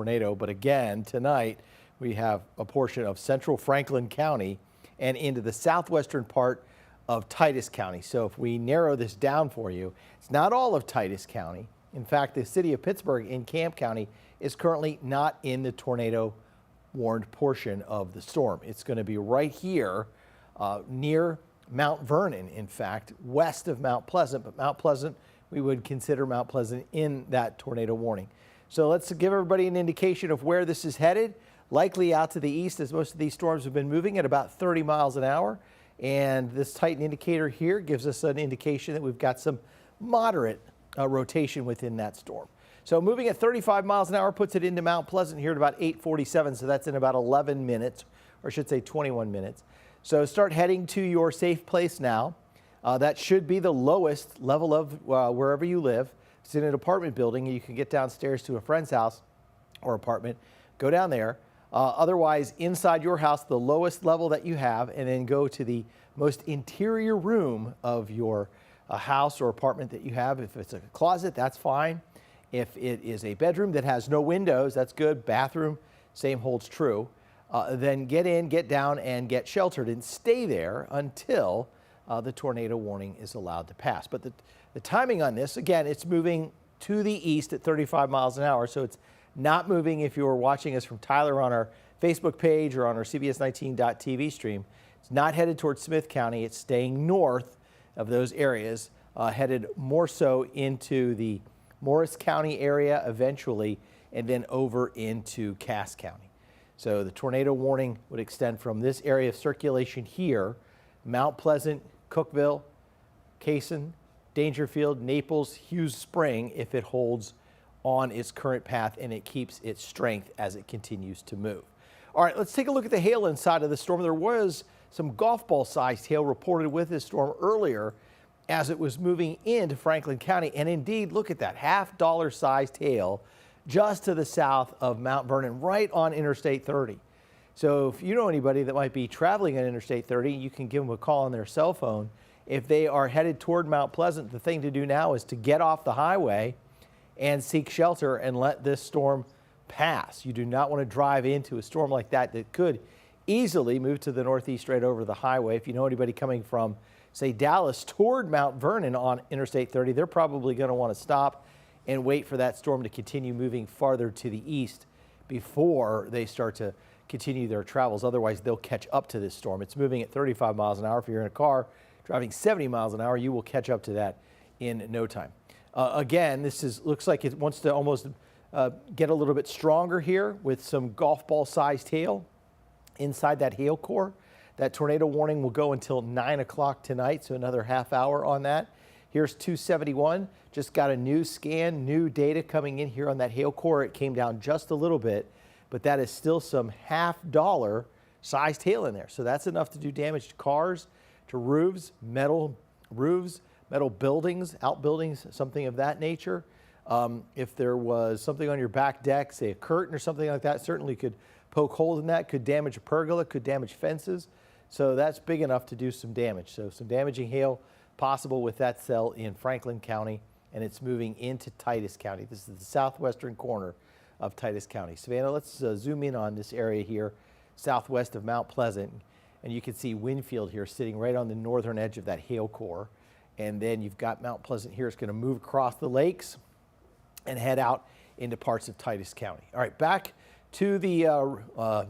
tornado. But again, tonight we have a portion of central Franklin County and into the southwestern part of Titus County. So if we narrow this down for you, it's not all of Titus County. In fact, the city of Pittsburgh in Camp County is currently not in the tornado warned portion of the storm. It's going to be right here near Mount Vernon, in fact, west of Mount Pleasant. But Mount Pleasant, we would consider Mount Pleasant in that tornado warning. So let's give everybody an indication of where this is headed. Likely out to the east, as most of these storms have been moving at about 30 miles an hour. And this Titan indicator here gives us an indication that we've got some moderate rotation within that storm. So moving at 35 miles an hour puts it into Mount Pleasant here at about 8:47. So that's in about 11 minutes, or I should say 21 minutes. So start heading to your safe place now. That should be the lowest level of wherever you live. If it's in an apartment building, you can get downstairs to a friend's house or apartment, go down there. Otherwise, inside your house, the lowest level that you have, and then go to the most interior room of your house or apartment that you have. If it's a closet, that's fine. If it is a bedroom that has no windows, that's good. Bathroom, same holds true. Then get in, get down, and get sheltered and stay there until the tornado warning is allowed to pass. But the timing on this, again, it's moving to the east at 35 miles an hour, so it's not moving if you're watching us from Tyler on our Facebook page or on our CBS19.TV stream. It's not headed towards Smith County. It's staying north of those areas, headed more so into the Morris County area eventually, and then over into Cass County. So the tornado warning would extend from this area of circulation here, Mount Pleasant, Cookeville, Cason, Dangerfield, Naples, Hughes Spring, if it holds on its current path and it keeps its strength as it continues to move. All right, let's take a look at the hail inside of the storm. There was some golf ball sized hail reported with this storm earlier as it was moving into Franklin County. And indeed, look at that, $half sized hail just to the south of Mount Vernon, right on Interstate 30. So if you know anybody that might be traveling on Interstate 30, you can give them a call on their cell phone. If they are headed toward Mount Pleasant, the thing to do now is to get off the highway and seek shelter and let this storm pass. You do not want to drive into a storm like that that could easily move to the northeast right over the highway. If you know anybody coming from, say, Dallas toward Mount Vernon on Interstate 30, they're probably going to want to stop and wait for that storm to continue moving farther to the east before they start to continue their travels. Otherwise, they'll catch up to this storm. It's moving at 35 miles an hour. If you're in a car driving 70 miles an hour, you will catch up to that in no time. Again, looks like it wants to almost get a little bit stronger here with some golf ball sized hail inside that hail core. That tornado warning will go until 9 o'clock tonight, so another half hour on that. Here's 271. Just got a new scan, new data coming in here on that hail core. It came down just a little bit, but that is still some $half sized hail in there. So that's enough to do damage to cars, to roofs, metal buildings, outbuildings, something of that nature. If there was something on your back deck, say a curtain or something like that, certainly could poke holes in that, could damage a pergola, could damage fences. So that's big enough to do some damage. So some damaging hail possible with that cell in Franklin County, and it's moving into Titus County. This is the southwestern corner of Titus County. Savannah, let's zoom in on this area here, southwest of Mount Pleasant. And you can see Winfield here sitting right on the northern edge of that hail core. And then you've got Mount Pleasant here. It's going to move across the lakes and head out into parts of Titus County. All right, back to the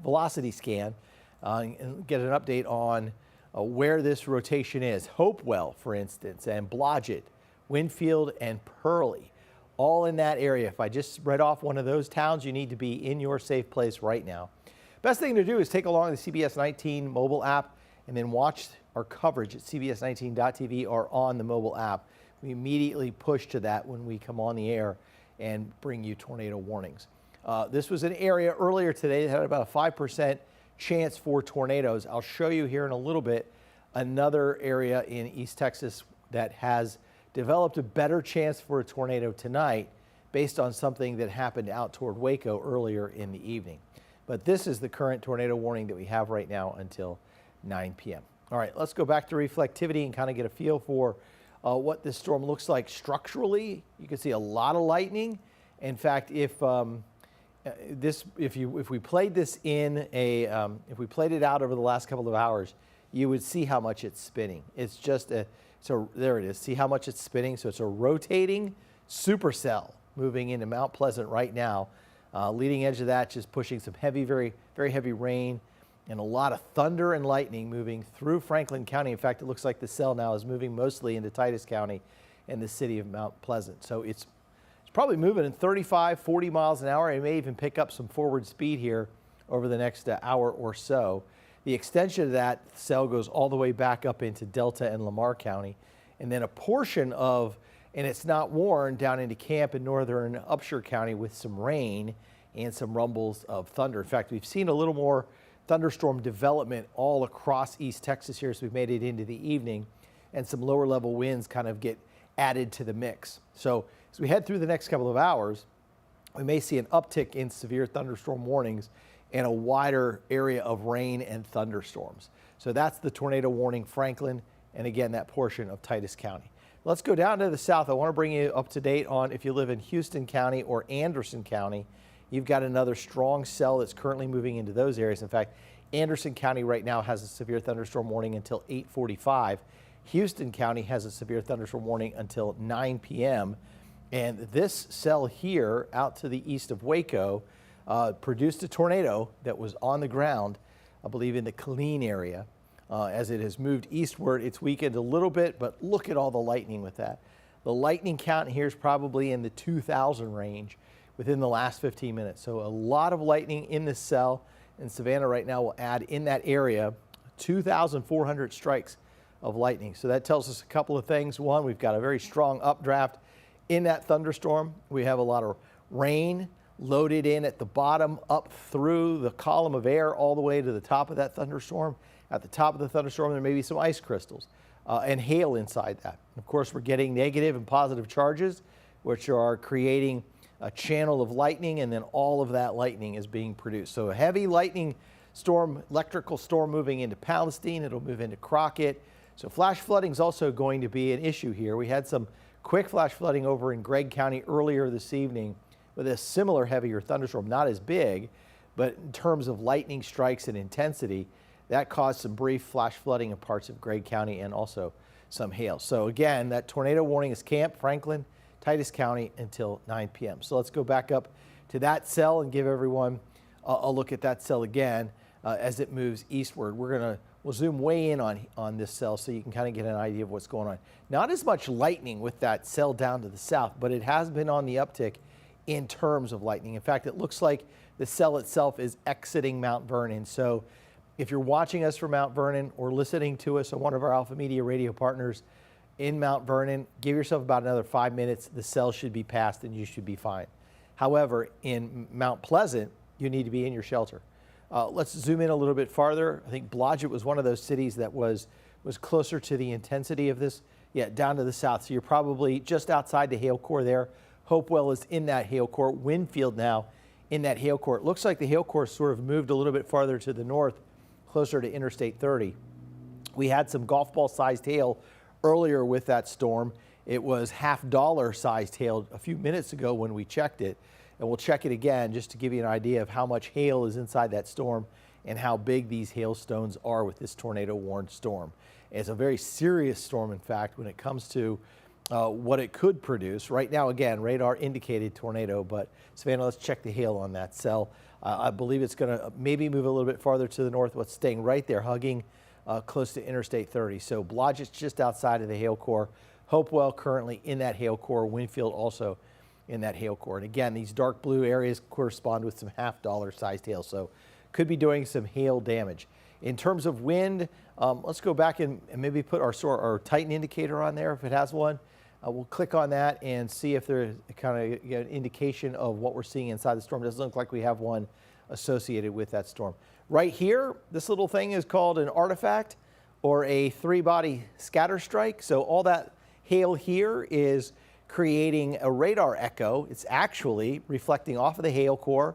velocity scan and get an update on where this rotation is. Hopewell, for instance, and Blodgett, Winfield, and Pearlie, all in that area. If I just read off one of those towns, you need to be in your safe place right now. Best thing to do is take along the CBS19 mobile app and then watch our coverage at CBS19.TV or on the mobile app. We immediately push to that when we come on the air and bring you tornado warnings. This was an area earlier today that had about a 5% chance for tornadoes. I'll show you here in a little bit another area in East Texas that has developed a better chance for a tornado tonight based on something that happened out toward Waco earlier in the evening. But this is the current tornado warning that we have right now until 9 p.m. All right, let's go back to reflectivity and kind of get a feel for what this storm looks like structurally. You can see a lot of lightning. In fact, if if we played this in a if we played it out over the last couple of hours, you would see how much it's spinning. It's just so there it is. See how much it's spinning? So it's a rotating supercell moving into Mount Pleasant right now. Leading edge of that, just pushing some heavy, very heavy rain and a lot of thunder and lightning moving through Franklin County. In fact, it looks like the cell now is moving mostly into Titus County and the city of Mount Pleasant. So it's probably moving in 35, 40 miles an hour. It may even pick up some forward speed here over the next hour or so. The extension of that cell goes all the way back up into Delta and Lamar County. And then a portion of, and it's not worn, down into Camp in northern Upshur County with some rain and some rumbles of thunder. In fact, we've seen a little more thunderstorm development all across East Texas here as we've made it into the evening, and some lower level winds kind of get added to the mix. So as we head through the next couple of hours, we may see an uptick in severe thunderstorm warnings and a wider area of rain and thunderstorms. So that's the tornado warning, Franklin, and again, that portion of Titus County. Let's go down to the south. I want to bring you up to date on if you live in Houston County or Anderson County. You've got another strong cell that's currently moving into those areas. In fact, Anderson County right now has a severe thunderstorm warning until 8:45. Houston County has a severe thunderstorm warning until 9 p.m. And this cell here out to the east of Waco produced a tornado that was on the ground, I believe in the Killeen area. As it has moved eastward, it's weakened a little bit, but look at all the lightning with that. The lightning count here is probably in the 2,000 range within the last 15 minutes. So a lot of lightning in this cell, and Savannah right now will add in that area 2,400 strikes of lightning. So that tells us a couple of things. One, we've got a very strong updraft in that thunderstorm. We have a lot of rain loaded in at the bottom, up through the column of air all the way to the top of that thunderstorm. At the top of the thunderstorm, there may be some ice crystals and hail inside that. Of course, we're getting negative and positive charges, which are creating a channel of lightning, and then all of that lightning is being produced. So a heavy lightning storm, electrical storm moving into Palestine. It'll move into Crockett. So flash flooding is also going to be an issue here. We had some quick flash flooding over in Gregg County earlier this evening with a similar heavier thunderstorm, not as big, but in terms of lightning strikes and intensity, that caused some brief flash flooding in parts of Gregg County and also some hail. So again, that tornado warning is Camp, Franklin, Titus County until 9 p.m. So let's go back up to that cell and give everyone a look at that cell again as it moves eastward. We'll zoom way in on this cell so you can kind of get an idea of what's going on. Not as much lightning with that cell down to the south, but it has been on the uptick in terms of lightning. In fact, it looks like the cell itself is exiting Mount Vernon. So if you're watching us from Mount Vernon or listening to us on one of our Alpha Media radio partners in Mount Vernon, give yourself about another 5 minutes. The cell should be passed and you should be fine. However, in Mount Pleasant, you need to be in your shelter. Let's zoom in a little bit farther. I think Blodgett was one of those cities that was closer to the intensity of this. Yeah, down to the south. So you're probably just outside the hail core there. Hopewell is in that hail core. Winfield now in that hail core. It looks like the hail core sort of moved a little bit farther to the north, closer to Interstate 30. We had some golf ball sized hail earlier with that storm. It was $50 sized hail a few minutes ago when we checked it. And we'll check it again just to give you an idea of how much hail is inside that storm and how big these hailstones are with this tornado warned storm. It's a very serious storm, in fact, when it comes to what it could produce. Right now, again, radar indicated tornado, but Savannah, let's check the hail on that cell. I believe it's going to maybe move a little bit farther to the north, but staying right there, hugging close to Interstate 30. So Blodgett's just outside of the hail core. Hopewell currently in that hail core. Winfield also in that hail core. And again, these dark blue areas correspond with some $50 sized hail, so could be doing some hail damage. In terms of wind, let's go back and maybe put our Titan indicator on there if it has one. We'll click on that and see if there's kind of an indication of what we're seeing inside the storm. It doesn't look like we have one associated with that storm. Right here, this little thing is called an artifact or a three-body scatter strike. So all that hail here is creating a radar echo. It's actually reflecting off of the hail core,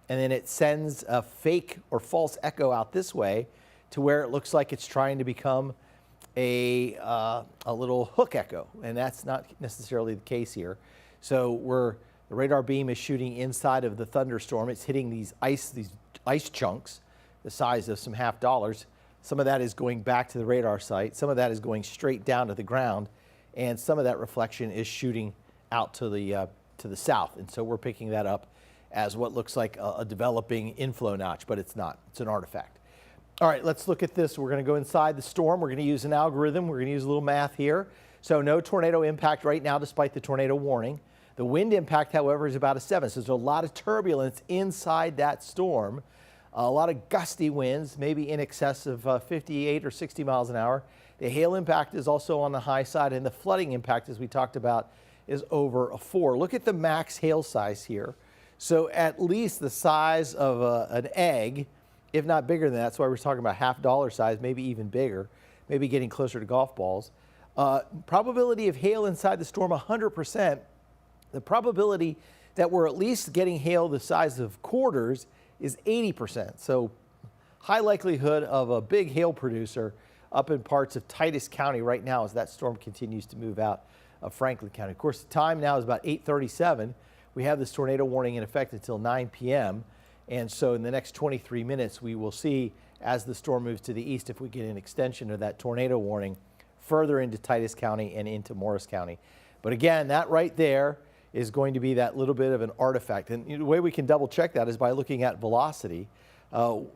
and then it sends a fake or false echo out this way to where it looks like it's trying to become a little hook echo, and that's not necessarily the case here. So we're The radar beam is shooting inside of the thunderstorm. It's hitting these ice chunks the size of some $half. Some of that is going back to the radar site. Some of that is going straight down to the ground, and some of that reflection is shooting out to the south. And so we're picking that up as what looks like a developing inflow notch, but it's not. It's an artifact. All right, let's look at this. We're going to go inside the storm. We're going to use an algorithm. We're going to use a little math here. So no tornado impact right now despite the tornado warning. The wind impact, however, is about a 7. So there's a lot of turbulence inside that storm. A lot of gusty winds, maybe in excess of 58 or 60 miles an hour. The hail impact is also on the high side, and the flooding impact, as we talked about, is over a 4. Look at the max hail size here. So at least the size of an egg, if not bigger than that. That's why we're talking about $half size, maybe even bigger, maybe getting closer to golf balls. Probability of hail inside the storm, 100%. The probability that we're at least getting hail the size of quarters is 80%. So high likelihood of a big hail producer up in parts of Titus County right now as that storm continues to move out of Franklin County. Of course, the time now is about 8:37. We have this tornado warning in effect until 9 p.m. And so in the next 23 minutes, we will see as the storm moves to the east if we get an extension of that tornado warning further into Titus County and into Morris County. But again, that right there is going to be that little bit of an artifact. And the way we can double check that is by looking at velocity. We'll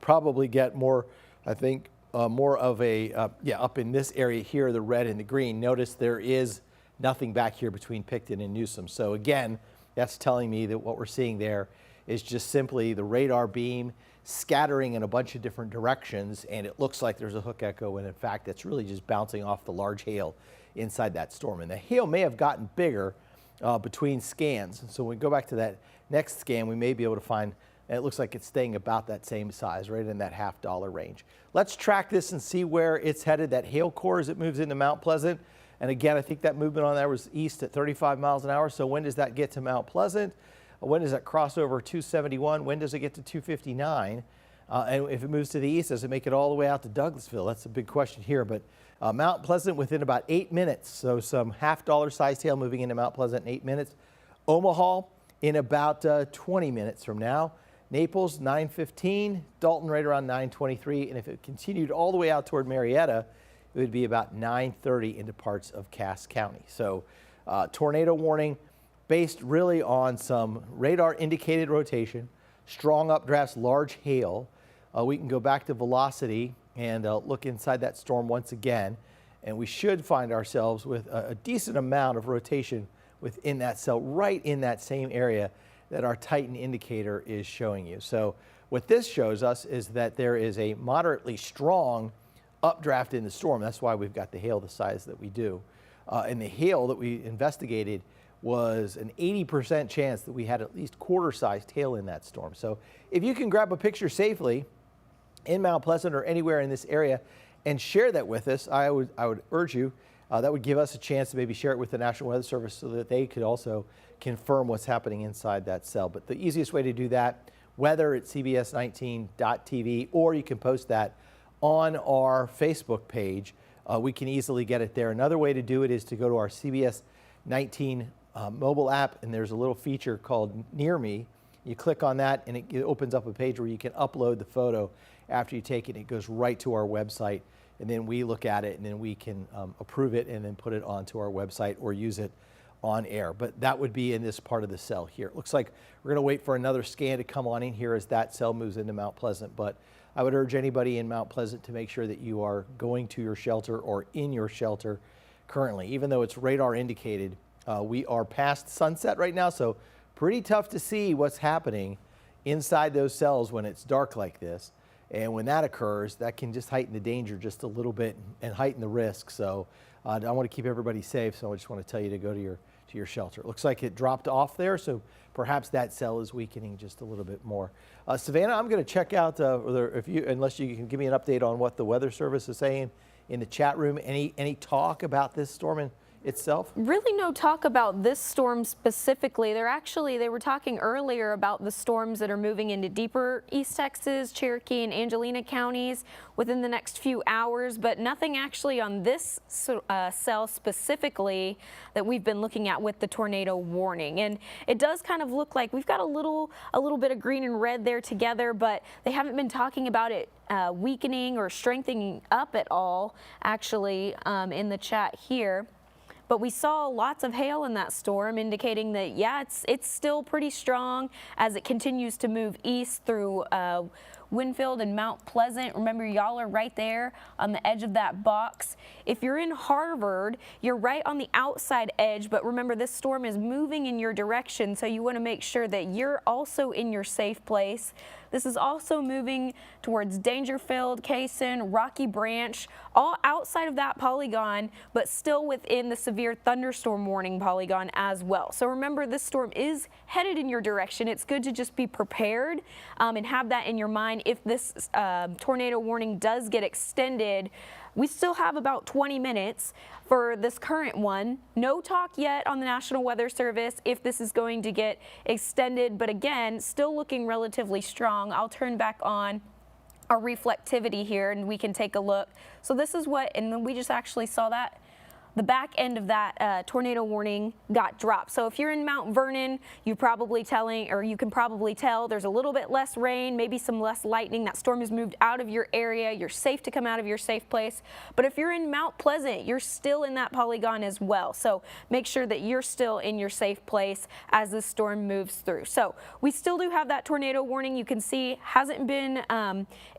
probably get more, I think, more of a, up in this area here, the red and the green. Notice there is nothing back here between Picton and Newsom. So again, that's telling me that what we're seeing there is just simply the radar beam scattering in a bunch of different directions, and it looks like there's a hook echo, and in fact, it's really just bouncing off the large hail inside that storm. And the hail may have gotten bigger between scans. And so when we go back to that next scan, we may be able to find, and it looks like it's staying about that same size, right in that $half range. Let's track this and see where it's headed, that hail core as it moves into Mount Pleasant. And again, I think that movement on there was east at 35 miles an hour. So when does that get to Mount Pleasant? When does that cross over 271? When does it get to 259? And if it moves to the east, does it make it all the way out to Douglasville? That's a big question here. But Mount Pleasant within about 8 minutes. So some $half sized hail moving into Mount Pleasant in 8 minutes. Omaha in about 20 minutes from now. Naples 9:15. Dalton right around 9:23. And if it continued all the way out toward Marietta, it would be about 9:30 into parts of Cass County. So tornado warning based really on some radar indicated rotation, strong updrafts, large hail. We can go back to velocity and look inside that storm once again, and we should find ourselves with a decent amount of rotation within that cell, right in that same area that our Titan indicator is showing you. So what this shows us is that there is a moderately strong updraft in the storm. That's why we've got the hail the size that we do. And the hail that we investigated was an 80% chance that we had at least quarter-sized hail in that storm. So if you can grab a picture safely in Mount Pleasant or anywhere in this area and share that with us, I would urge you, that would give us a chance to maybe share it with the National Weather Service so that they could also confirm what's happening inside that cell. But the easiest way to do that, weather at CBS19.tv, or you can post that on our Facebook page. We can easily get it there. Another way to do it is to go to our CBS19 mobile app, and there's a little feature called Near Me. You click on that and it opens up a page where you can upload the photo after you take it. It goes right to our website, and then we look at it, and then we can approve it and then put it onto our website or use it on air. But that would be in this part of the cell here. It looks like we're going to wait for another scan to come on in here as that cell moves into Mount Pleasant. But I would urge anybody in Mount Pleasant to make sure that you are going to your shelter or in your shelter currently. Even though it's radar indicated, we are past sunset right now, so pretty tough to see what's happening inside those cells when it's dark like this. And when that occurs, that can just heighten the danger just a little bit and heighten the risk. So I want to keep everybody safe, so I just want to tell you to go to your shelter. It looks like it dropped off there, so perhaps that cell is weakening just a little bit more. Savannah, I'm going to check out, unless you can give me an update on what the Weather Service is saying in the chat room. Any talk about this storm itself? Really no talk about this storm specifically. They were talking earlier about the storms that are moving into deeper East Texas, Cherokee and Angelina counties within the next few hours, but nothing actually on this cell specifically that we've been looking at with the tornado warning. And it does kind of look like we've got a little bit of green and red there together, but they haven't been talking about it weakening or strengthening up at all, actually, in the chat here. But we saw lots of hail in that storm, indicating that, yeah, it's still pretty strong as it continues to move east through Winfield and Mount Pleasant. Remember, y'all are right there on the edge of that box. If you're in Harvard, you're right on the outside edge, but remember, this storm is moving in your direction, so you want to make sure that you're also in your safe place. This is also moving towards Dangerfield, Kaysen, Rocky Branch, all outside of that polygon, but still within the severe thunderstorm warning polygon as well. So remember, this storm is headed in your direction. It's good to just be prepared and have that in your mind. If this tornado warning does get extended, we still have about 20 minutes for this current one. No talk yet on the National Weather Service if this is going to get extended, but again, still looking relatively strong. I'll turn back on our reflectivity here and we can take a look. So this is what, and then we just actually saw that the back end of that tornado warning got dropped. So if you're in Mount Vernon, you can probably tell there's a little bit less rain, maybe some less lightning. That storm has moved out of your area. You're safe to come out of your safe place. But if you're in Mount Pleasant, you're still in that polygon as well. So make sure that you're still in your safe place as this storm moves through. So we still do have that tornado warning. You can see hasn't been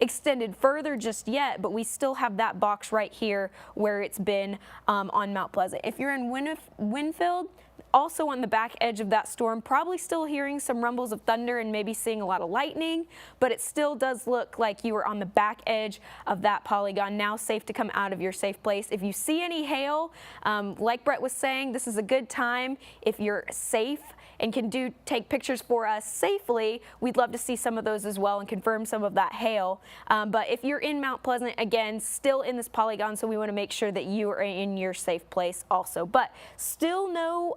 extended further just yet, but we still have that box right here where it's been on Mount Pleasant. If you're in Winfield, also on the back edge of that storm, probably still hearing some rumbles of thunder and maybe seeing a lot of lightning, but it still does look like you are on the back edge of that polygon, now safe to come out of your safe place. If you see any hail, like Brett was saying, this is a good time. If you're safe and can take pictures for us safely, we'd love to see some of those as well and confirm some of that hail. But if you're in Mount Pleasant, again, still in this polygon, so we want to make sure that you are in your safe place also. But still no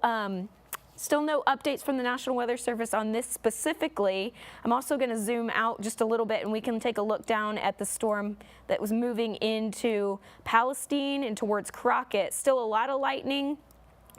updates from the National Weather Service on this specifically. I'm also going to zoom out just a little bit and we can take a look down at the storm that was moving into Palestine and towards Crockett. Still a lot of lightning.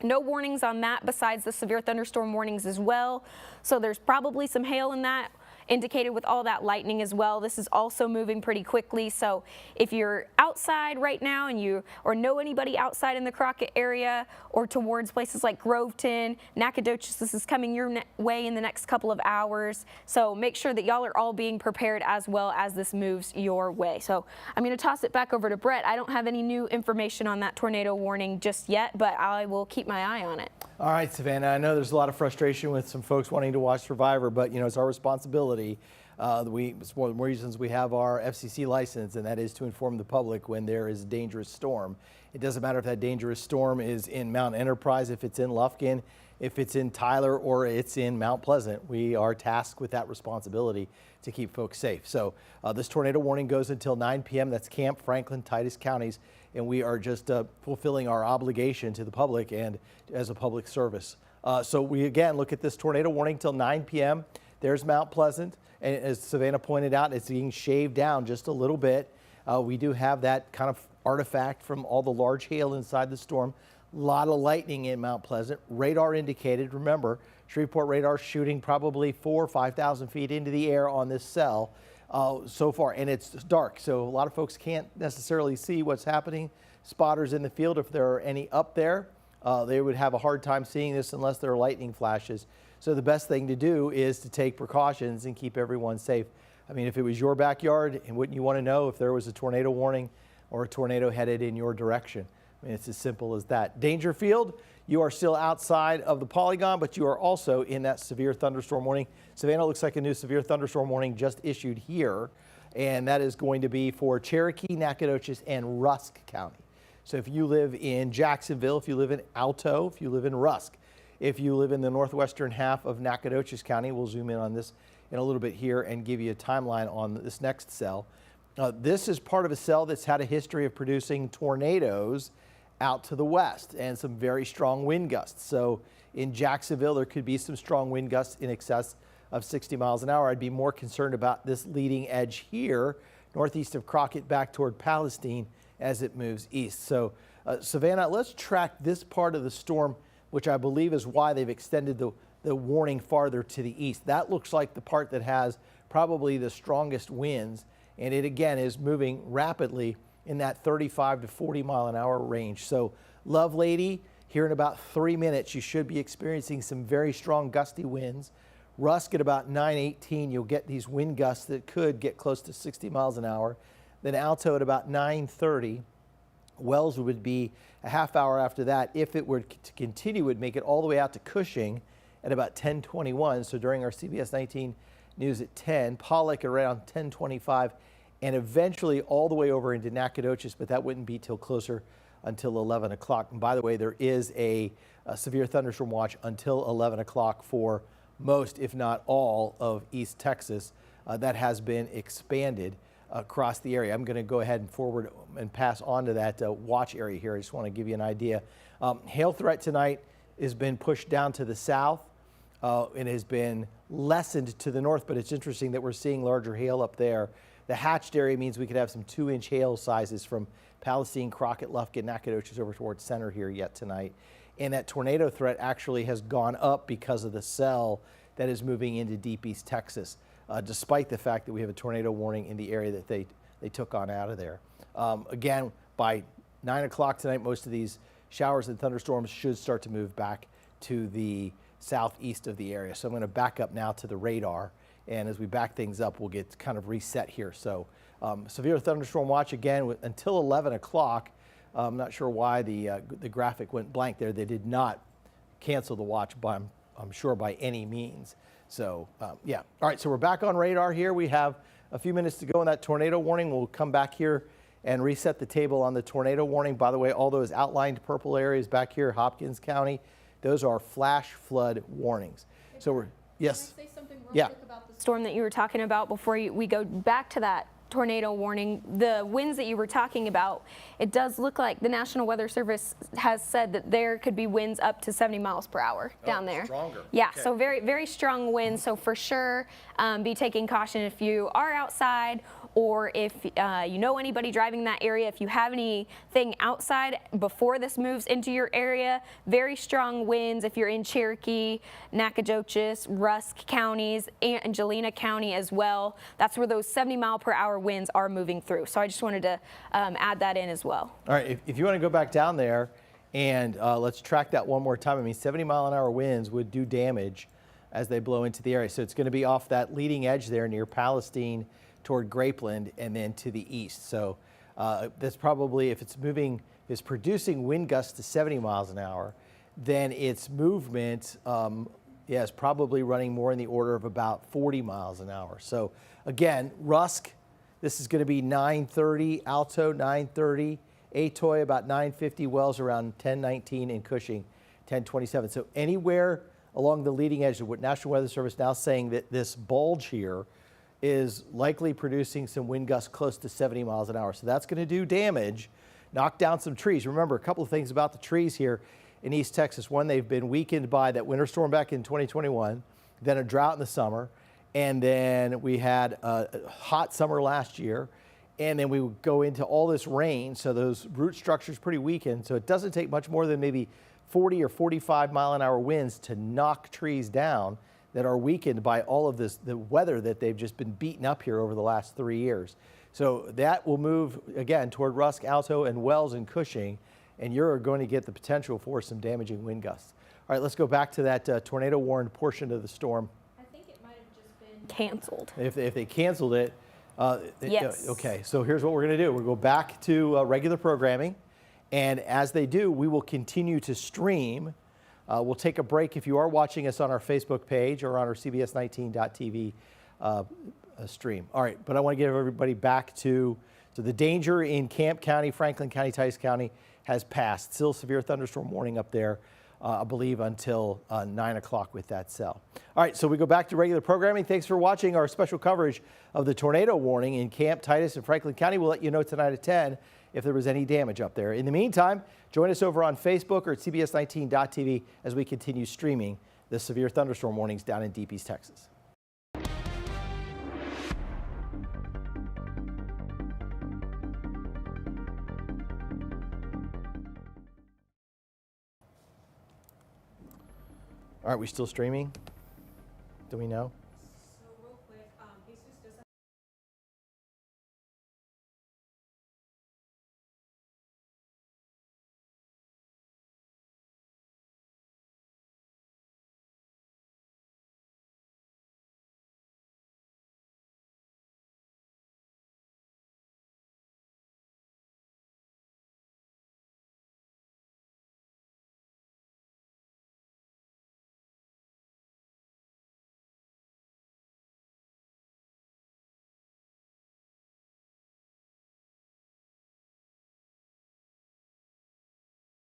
No warnings on that besides the severe thunderstorm warnings as well. So there's probably some hail in that, indicated with all that lightning as well. This is also moving pretty quickly. So if you're outside right now and or know anybody outside in the Crockett area or towards places like Groveton, Nacogdoches, this is coming your way in the next couple of hours. So make sure that y'all are all being prepared as well as this moves your way. So I'm going to toss it back over to Brett. I don't have any new information on that tornado warning just yet, but I will keep my eye on it. All right, Savannah, I know there's a lot of frustration with some folks wanting to watch Survivor, but you know, it's our responsibility. It's one of the reasons we have our FCC license, and that is to inform the public when there is a dangerous storm. It doesn't matter if that dangerous storm is in Mount Enterprise, if it's in Lufkin, if it's in Tyler, or it's in Mount Pleasant. We are tasked with that responsibility to keep folks safe. So this tornado warning goes until 9 p.m. That's Camp, Franklin, Titus counties, and we are just fulfilling our obligation to the public and as a public service. So we again look at this tornado warning till 9 p.m. There's Mount Pleasant, and as Savannah pointed out, it's being shaved down just a little bit. We do have that kind of artifact from all the large hail inside the storm. A lot of lightning in Mount Pleasant. Radar indicated, remember, Shreveport radar shooting probably 4,000 or 5,000 feet into the air on this cell so far, and it's dark, so a lot of folks can't necessarily see what's happening. Spotters in the field, if there are any up there, they would have a hard time seeing this unless there are lightning flashes. So the best thing to do is to take precautions and keep everyone safe. I mean, if it was your backyard, and wouldn't you want to know if there was a tornado warning or a tornado headed in your direction? I mean, it's as simple as that. Dangerfield, you are still outside of the polygon, but you are also in that severe thunderstorm warning. Savannah, looks like a new severe thunderstorm warning just issued here, and that is going to be for Cherokee, Nacogdoches, and Rusk County. So if you live in Jacksonville, if you live in Alto, if you live in Rusk, if you live in the northwestern half of Nacogdoches County, we'll zoom in on this in a little bit here and give you a timeline on this next cell. This is part of a cell that's had a history of producing tornadoes out to the west and some very strong wind gusts. So in Jacksonville, there could be some strong wind gusts in excess of 60 miles an hour. I'd be more concerned about this leading edge here, northeast of Crockett back toward Palestine as it moves east. So Savannah, let's track this part of the storm, which I believe is why they've extended the warning farther to the east. That looks like the part that has probably the strongest winds, and it again is moving rapidly in that 35 to 40 mile an hour range. So Lovelady, here in about 3 minutes, you should be experiencing some very strong gusty winds. Rusk at about 9:18, you'll get these wind gusts that could get close to 60 miles an hour. Then Alto at about 9:30. Wells would be a half hour after that. If it were to continue, would make it all the way out to Cushing at about 10:21. So during our CBS 19 news at 10, Pollock around 10:25, and eventually all the way over into Nacogdoches, but that wouldn't be till closer until 11 o'clock. And by the way, there is a severe thunderstorm watch until 11 o'clock for most, if not all, of East Texas. That has been expanded across the area. I'm going to go ahead and forward and pass on to that watch area here. I just want to give you an idea. Hail threat tonight has been pushed down to the south. It has been lessened to the north, but it's interesting that we're seeing larger hail up there. The hatched area means we could have some 2-inch hail sizes from Palestine, Crockett, Lufkin, Nacogdoches over towards center here yet tonight. And that tornado threat actually has gone up because of the cell that is moving into deep East Texas, despite the fact that we have a tornado warning in the area that they took on out of there. Again, by 9 o'clock tonight, most of these showers and thunderstorms should start to move back to the southeast of the area. So I'm going to back up now to the radar, and as we back things up, we'll get kind of reset here. So severe thunderstorm watch again until 11 o'clock. I'm not sure why the graphic went blank there. They did not cancel the watch, but I'm sure by any means. So yeah. All right, so we're back on radar here. We have a few minutes to go in that tornado warning. We'll come back here and reset the table on the tornado warning. By the way, all those outlined purple areas back here, Hopkins County, those are flash flood warnings. So we're, yes. Can I say something real quick about the storm that you were talking about before we go back to that tornado warning? The winds that you were talking about, it does look like the National Weather Service has said that there could be winds up to 70 miles per hour down there. Stronger. Yeah, Okay. so very, very strong winds. So for sure, be taking caution if you are outside, or if you know anybody driving that area, if you have anything outside before this moves into your area. Very strong winds if you're in Cherokee, Nacogdoches, Rusk counties, Angelina County as well. That's where those 70 mile per hour winds are moving through. So I just wanted to add that in as well. All right, if you want to go back down there and let's track that one more time. I mean, 70 mile an hour winds would do damage as they blow into the area. So it's going to be off that leading edge there near Palestine toward Grapeland and then to the east. So that's probably, if it's moving, is producing wind gusts to 70 miles an hour, then its movement is probably running more in the order of about 40 miles an hour. So again, Rusk, this is going to be 9:30, Alto 9:30, Atoy about 9:50, Wells around 10:19, and Cushing 10:27. So anywhere along the leading edge of what National Weather Service now saying that this bulge here is likely producing some wind gusts close to 70 miles an hour. So that's going to do damage, knock down some trees. Remember, a couple of things about the trees here in East Texas. One, they've been weakened by that winter storm back in 2021, then a drought in the summer, and then we had a hot summer last year, and then we would go into all this rain, so those root structures pretty weakened. So it doesn't take much more than maybe 40 or 45 mile an hour winds to knock trees down that are weakened by all of this, the weather that they've just been beaten up here over the last 3 years. So that will move, again, toward Rusk, Alto, and Wells and Cushing, and you're going to get the potential for some damaging wind gusts. All right, let's go back to that tornado warned portion of the storm. I think it might have just been canceled. If they canceled it, yes. Okay, so here's what we're going to do. We'll go back to regular programming, and as they do, we will continue to stream. We'll take a break if you are watching us on our Facebook page or on our CBS19.tv stream. All right, but I want to get everybody back to the danger in Camp County, Franklin County, Tice County has passed. Still severe thunderstorm warning up there, I believe, until 9 o'clock with that cell. All right, so we go back to regular programming. Thanks for watching our special coverage of the tornado warning in Camp, Titus, and Franklin County. We'll let you know tonight at 10. if there was any damage up there. In the meantime, join us over on Facebook or at CBS19.tv as we continue streaming the severe thunderstorm warnings down in Deep East Texas. All right, we still streaming? Do we know? So real quick, Jesus does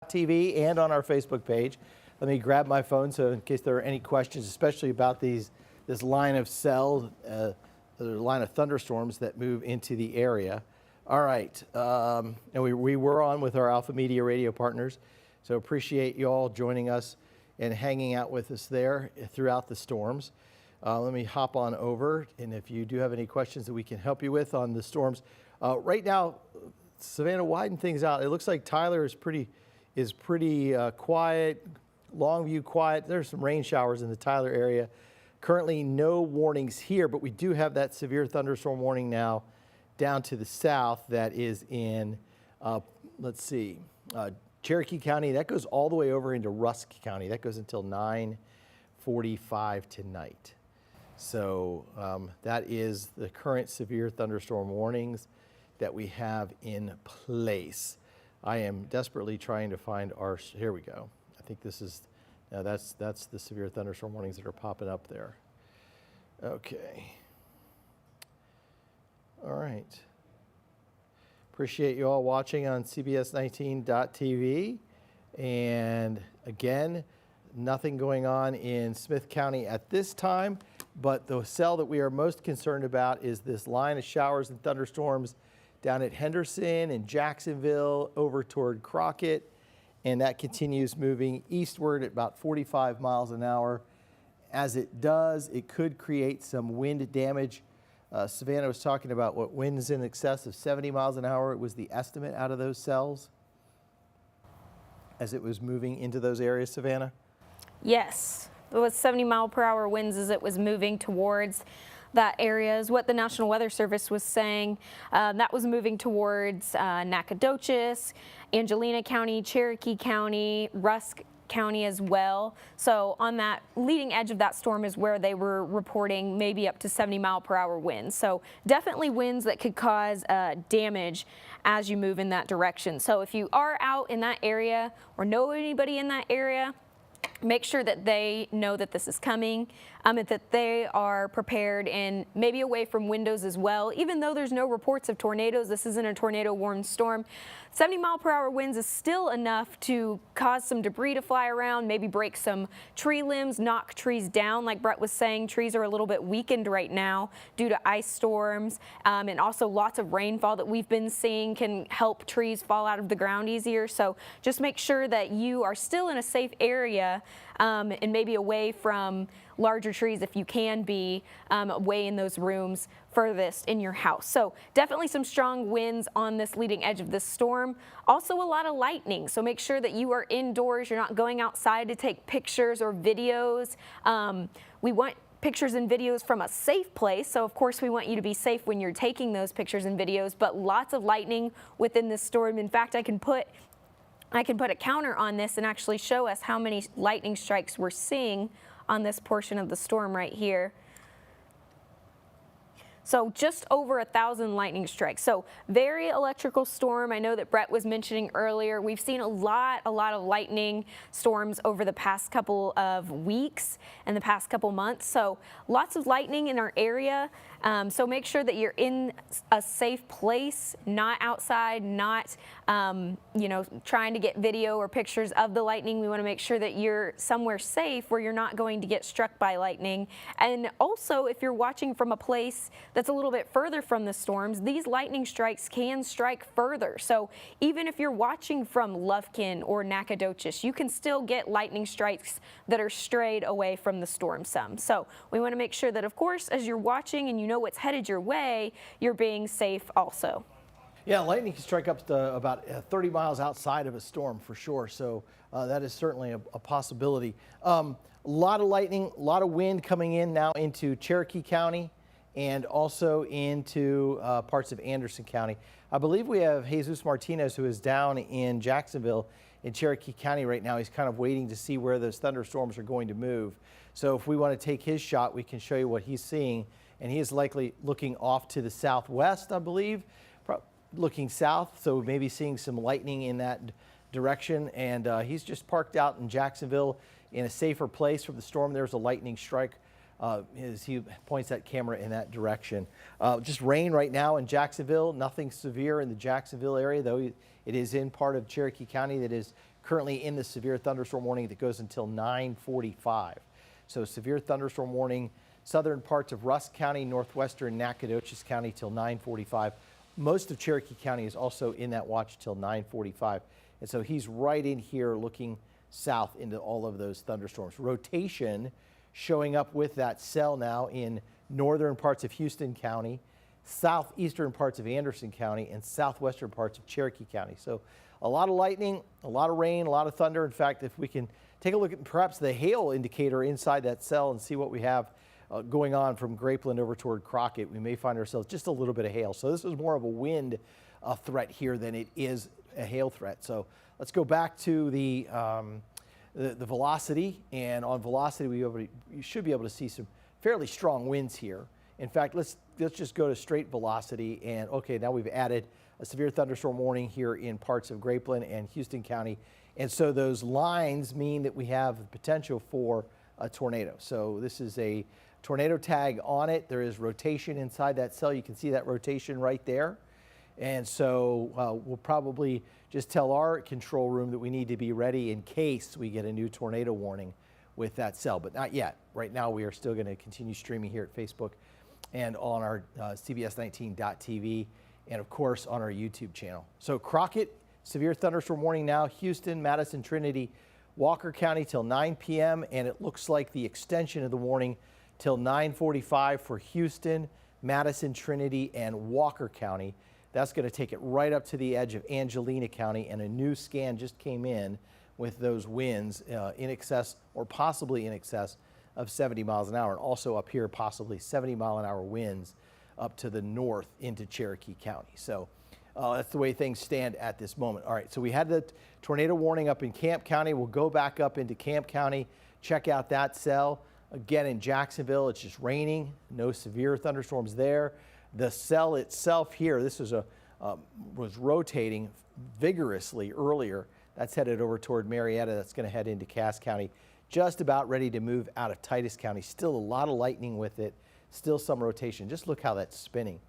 TV and on our Facebook page. Let me grab my phone so in case there are any questions, especially about this line of cells, the line of thunderstorms that move into the area. All right, and we were on with our Alpha Media radio partners, so appreciate you all joining us and hanging out with us there throughout the storms. Let me hop on over, and if you do have any questions that we can help you with on the storms. Right now, Savannah, widen things out. It looks like Tyler is pretty quiet, Longview quiet. There's some rain showers in the Tyler area. Currently no warnings here, but we do have that severe thunderstorm warning now down to the south that is in, let's see, Cherokee County. That goes all the way over into Rusk County. That goes until 9:45 tonight. So that is the current severe thunderstorm warnings that we have in place. I am desperately trying to find our, here we go. I think this is, now that's the severe thunderstorm warnings that are popping up there. Okay. All right. Appreciate you all watching on CBS19.tv. And again, nothing going on in Smith County at this time, but the cell that we are most concerned about is this line of showers and thunderstorms down at Henderson and Jacksonville over toward Crockett, and that continues moving eastward at about 45 miles an hour. As it does, it could create some wind damage. Savannah was talking about what winds in excess of 70 miles an hour. It was the estimate out of those cells as it was moving into those areas, Savannah? Yes, it was 70-mile-per-hour winds as it was moving towards that area is what the National Weather Service was saying. That was moving towards Nacogdoches, Angelina County, Cherokee County, Rusk County as well. So on that leading edge of that storm is where they were reporting maybe up to 70-mile-per-hour winds. So definitely winds that could cause damage as you move in that direction. So if you are out in that area or know anybody in that area, make sure that they know that this is coming, and that they are prepared and maybe away from windows as well. Even though there's no reports of tornadoes, this isn't a tornado-warned storm. 70-mile-per-hour winds is still enough to cause some debris to fly around, maybe break some tree limbs, knock trees down. Like Brett was saying, trees are a little bit weakened right now due to ice storms, and also lots of rainfall that we've been seeing can help trees fall out of the ground easier. So just make sure that you are still in a safe area and maybe away from larger trees if you can be, away in those rooms furthest in your house. So definitely some strong winds on this leading edge of this storm. Also a lot of lightning, so make sure that you are indoors. You're not going outside to take pictures or videos. We want pictures and videos from a safe place, so of course we want you to be safe when you're taking those pictures and videos, but lots of lightning within this storm. In fact, I can put a counter on this and actually show us how many lightning strikes we're seeing on this portion of the storm right here. So just over 1,000 lightning strikes. So very electrical storm. I know that Brett was mentioning earlier, we've seen a lot of lightning storms over the past couple of weeks and the past couple months. So lots of lightning in our area. So make sure that you're in a safe place, not outside, not trying to get video or pictures of the lightning. We want to make sure that you're somewhere safe where you're not going to get struck by lightning. And also, if you're watching from a place that's a little bit further from the storms, these lightning strikes can strike further. So even if you're watching from Lufkin or Nacogdoches, you can still get lightning strikes that are strayed away from the storm some. So we want to make sure that, of course, as you're watching and you know what's headed your way, you're being safe also. Yeah, lightning can strike up to about 30 miles outside of a storm for sure. So that is certainly a possibility. A lot of lightning, a lot of wind coming in now into Cherokee County and also into parts of Anderson County. I believe we have Jesus Martinez, who is down in Jacksonville in Cherokee County right now. He's kind of waiting to see where those thunderstorms are going to move. So if we want to take his shot, we can show you what he's seeing. And he is likely looking off to the southwest, I believe. Looking south, so maybe seeing some lightning in that direction. And he's just parked out in Jacksonville in a safer place from the storm. There's a lightning strike as he points that camera in that direction. Just rain right now in Jacksonville. Nothing severe in the Jacksonville area, though it is in part of Cherokee County that is currently in the severe thunderstorm warning that goes until 9:45. So severe thunderstorm warning, southern parts of Rusk County, northwestern Nacogdoches County till 9:45. Most of Cherokee County is also in that watch till 9:45. And so he's right in here looking south into all of those thunderstorms. Rotation showing up with that cell now in northern parts of Houston County, southeastern parts of Anderson County, and southwestern parts of Cherokee County. So a lot of lightning, a lot of rain, a lot of thunder. In fact, if we can take a look at perhaps the hail indicator inside that cell and see what we have going on from Grapeland over toward Crockett, we may find ourselves just a little bit of hail. So this is more of a wind threat here than it is a hail threat. So let's go back to the velocity, and on velocity you should be able to see some fairly strong winds here. In fact, let's just go to straight velocity, and okay, now we've added a severe thunderstorm warning here in parts of Grapeland and Houston County, and so those lines mean that we have the potential for a tornado. So this is a tornado tag on it. There is rotation inside that cell. You can see that rotation right there. And so we'll probably just tell our control room that we need to be ready in case we get a new tornado warning with that cell, but not yet. Right now, we are still going to continue streaming here at Facebook and on our CBS19.tv and, of course, on our YouTube channel. So Crockett, severe thunderstorm warning now. Houston, Madison, Trinity, Walker County till 9 p.m. And it looks like the extension of the warning till 9:45 for Houston, Madison, Trinity, and Walker County. That's going to take it right up to the edge of Angelina County, and a new scan just came in with those winds in excess or possibly in excess of 70 miles an hour, and also up here possibly 70-mile-an-hour winds up to the north into Cherokee County. So that's the way things stand at this moment. All right, so we had the tornado warning up in Camp County. We'll go back up into Camp County, check out that cell. Again, in Jacksonville, it's just raining, no severe thunderstorms there. The cell itself here, this was rotating vigorously earlier. That's headed over toward Marietta. That's going to head into Cass County. Just about ready to move out of Titus County. Still a lot of lightning with it. Still some rotation. Just look how that's spinning.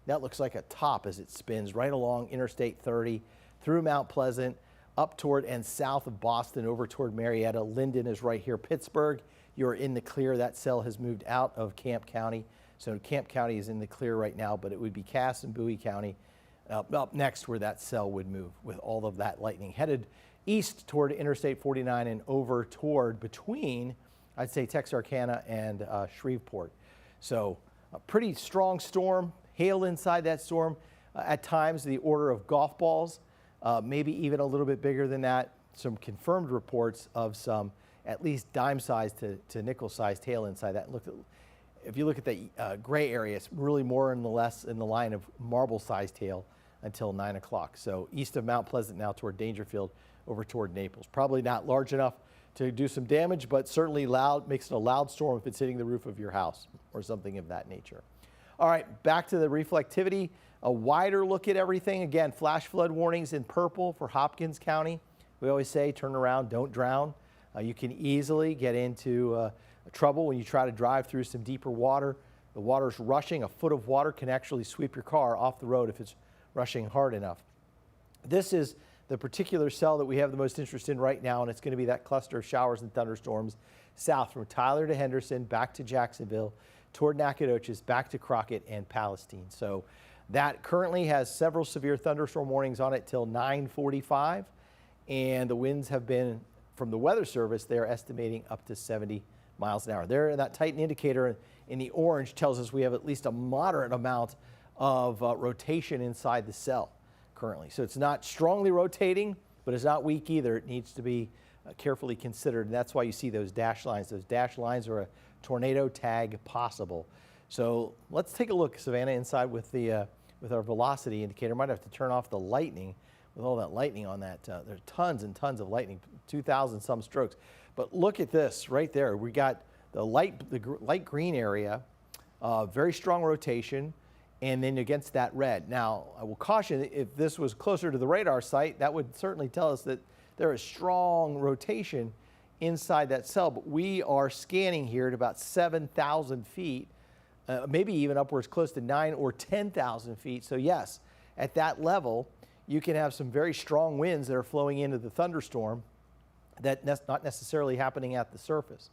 That looks like a top as it spins right along Interstate 30 through Mount Pleasant, up toward and south of Boston, over toward Marietta. Linden is right here. Pittsburgh, you're in the clear. That cell has moved out of Camp County. So Camp County is in the clear right now, but it would be Cass and Bowie County up next where that cell would move with all of that lightning headed east toward Interstate 49 and over toward between, I'd say, Texarkana and Shreveport. So a pretty strong storm, hail inside that storm, at times the order of golf balls, maybe even a little bit bigger than that. Some confirmed reports of some at least dime-sized to nickel-sized hail inside that. If you look at the gray area, it's really more and less in the line of marble-sized hail until 9 o'clock. So east of Mount Pleasant now toward Dangerfield, over toward Naples. Probably not large enough to do some damage, but certainly loud, makes it a loud storm if it's hitting the roof of your house or something of that nature. All right, back to the reflectivity. A wider look at everything. Again, flash flood warnings in purple for Hopkins County. We always say turn around, don't drown. You can easily get into trouble when you try to drive through some deeper water. The water's rushing. A foot of water can actually sweep your car off the road if it's rushing hard enough. This is the particular cell that we have the most interest in right now, and it's going to be that cluster of showers and thunderstorms south from Tyler to Henderson, back to Jacksonville, toward Nacogdoches, back to Crockett and Palestine. So that currently has several severe thunderstorm warnings on it till 9:45, and the winds have been, from the Weather Service, they're estimating up to 70 miles an hour. There, that Titan indicator in the orange tells us we have at least a moderate amount of rotation inside the cell currently. So it's not strongly rotating, but it's not weak either. It needs to be carefully considered, and that's why you see those dashed lines. Those dashed lines are a tornado tag possible. So let's take a look, Savannah, inside with the with our velocity indicator. Might have to turn off the lightning with all that lightning on that. There's tons and tons of lightning, 2,000 some strokes. But look at this right there. We got the light green area, very strong rotation, and then against that red. Now, I will caution, if this was closer to the radar site, that would certainly tell us that there is strong rotation inside that cell, but we are scanning here at about 7,000 feet, maybe even upwards close to 9 or 10,000 feet. So yes, at that level, you can have some very strong winds that are flowing into the thunderstorm that's not necessarily happening at the surface.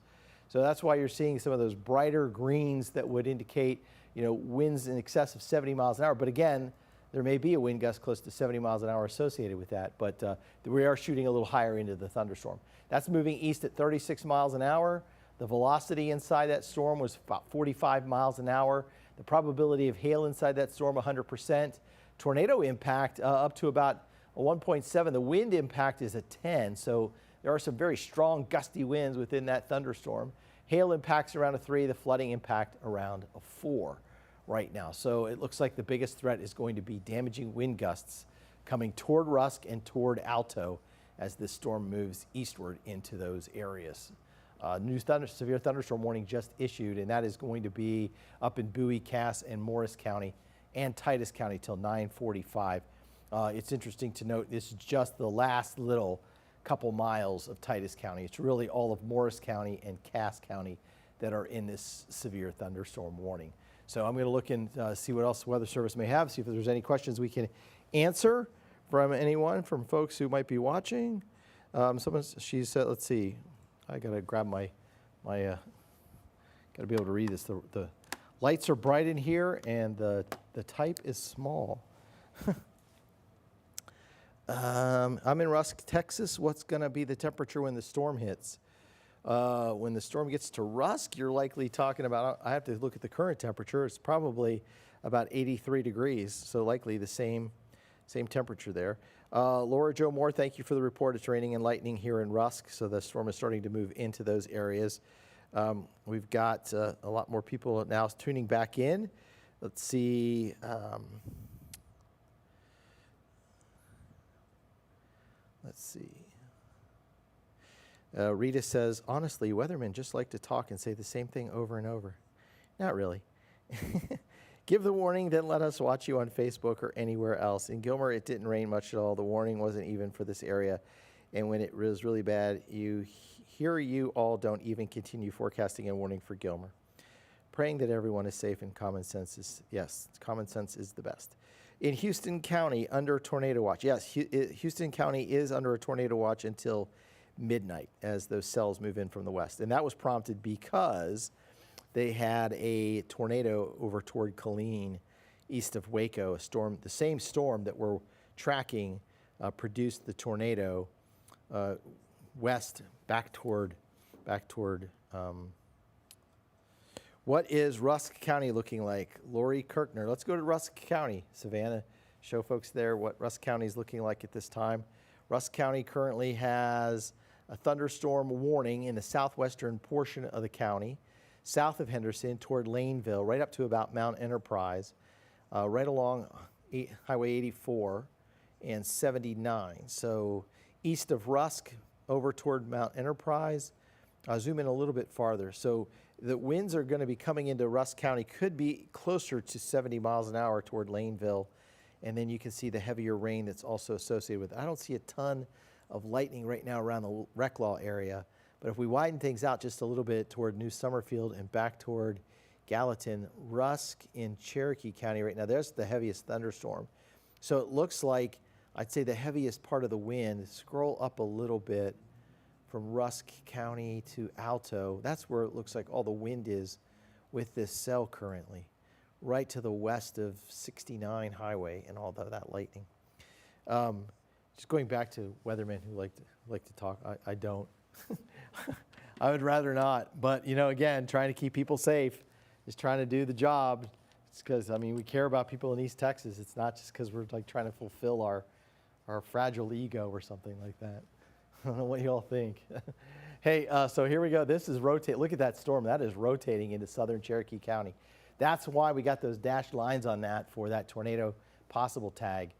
So that's why you're seeing some of those brighter greens that would indicate, you know, winds in excess of 70 miles an hour. But again, there may be a wind gust close to 70 miles an hour associated with that, but we are shooting a little higher into the thunderstorm. That's moving east at 36 miles an hour. The velocity inside that storm was about 45 miles an hour. The probability of hail inside that storm, 100%. Tornado impact up to about a 1.7. The wind impact is a 10, so there are some very strong gusty winds within that thunderstorm. Hail impacts around a 3, the flooding impact around a 4 right now. So it looks like the biggest threat is going to be damaging wind gusts coming toward Rusk and toward Alto as this storm moves eastward into those areas. New severe thunderstorm warning just issued, and that is going to be up in Bowie, Cass, and Morris County and Titus County till 9:45. It's interesting to note this is just the last little couple miles of Titus County. It's really all of Morris County and Cass County that are in this severe thunderstorm warning. So I'm going to look and see what else the Weather Service may have, see if there's any questions we can answer from anyone, from folks who might be watching. She said, let's see, I got to grab my got to be able to read this. The lights are bright in here and the type is small. I'm in Rusk, Texas. What's going to be the temperature when the storm hits? When the storm gets to Rusk, you're likely talking about, I have to look at the current temperature. It's probably about 83 degrees, so likely the same temperature there. Laura Jo Moore, thank you for the report. It's raining and lightning here in Rusk, so the storm is starting to move into those areas. We've got a lot more people now tuning back in. Let's see. Let's see. Rita says, honestly, weathermen just like to talk and say the same thing over and over. Not really. Give the warning, then let us watch you on Facebook or anywhere else. In Gilmer, it didn't rain much at all. The warning wasn't even for this area. And when it was really bad, you all don't even continue forecasting and warning for Gilmer. Praying that everyone is safe and common sense is, yes, common sense is the best. In Houston County, under tornado watch. Yes, Houston County is under a tornado watch until midnight as those cells move in from the west. And that was prompted because they had a tornado over toward Killeen, east of Waco. A storm, the same storm that we're tracking, produced the tornado west back toward. What is Rusk County looking like? Lori Kirkner. Let's go to Rusk County, Savannah. Show folks there what Rusk County is looking like at this time. Rusk County currently has a thunderstorm warning in the southwestern portion of the county, south of Henderson toward Laneville, right up to about Mount Enterprise, right along Highway 84 and 79. So east of Rusk over toward Mount Enterprise. I'll zoom in a little bit farther. So the winds are going to be coming into Rusk County, could be closer to 70 miles an hour toward Laneville. And then you can see the heavier rain that's also associated with it. I don't see a ton of lightning right now around the Reclaw area. But if we widen things out just a little bit toward New Summerfield and back toward Gallatin, Rusk in Cherokee County right now, there's the heaviest thunderstorm. So it looks like, I'd say the heaviest part of the wind, scroll up a little bit from Rusk County to Alto. That's where it looks like all the wind is with this cell currently, right to the west of 69 highway and all that lightning. Just going back to weathermen who like to talk, I don't. I would rather not, but again, trying to keep people safe, just trying to do the job. It's because, I mean, we care about people in East Texas. It's not just because we're like trying to fulfill our fragile ego or something like that. I don't know what you all think. Hey, so here we go. This is rotate. Look at that storm. That is rotating into southern Cherokee County. That's why we got those dashed lines on that for that tornado possible tag.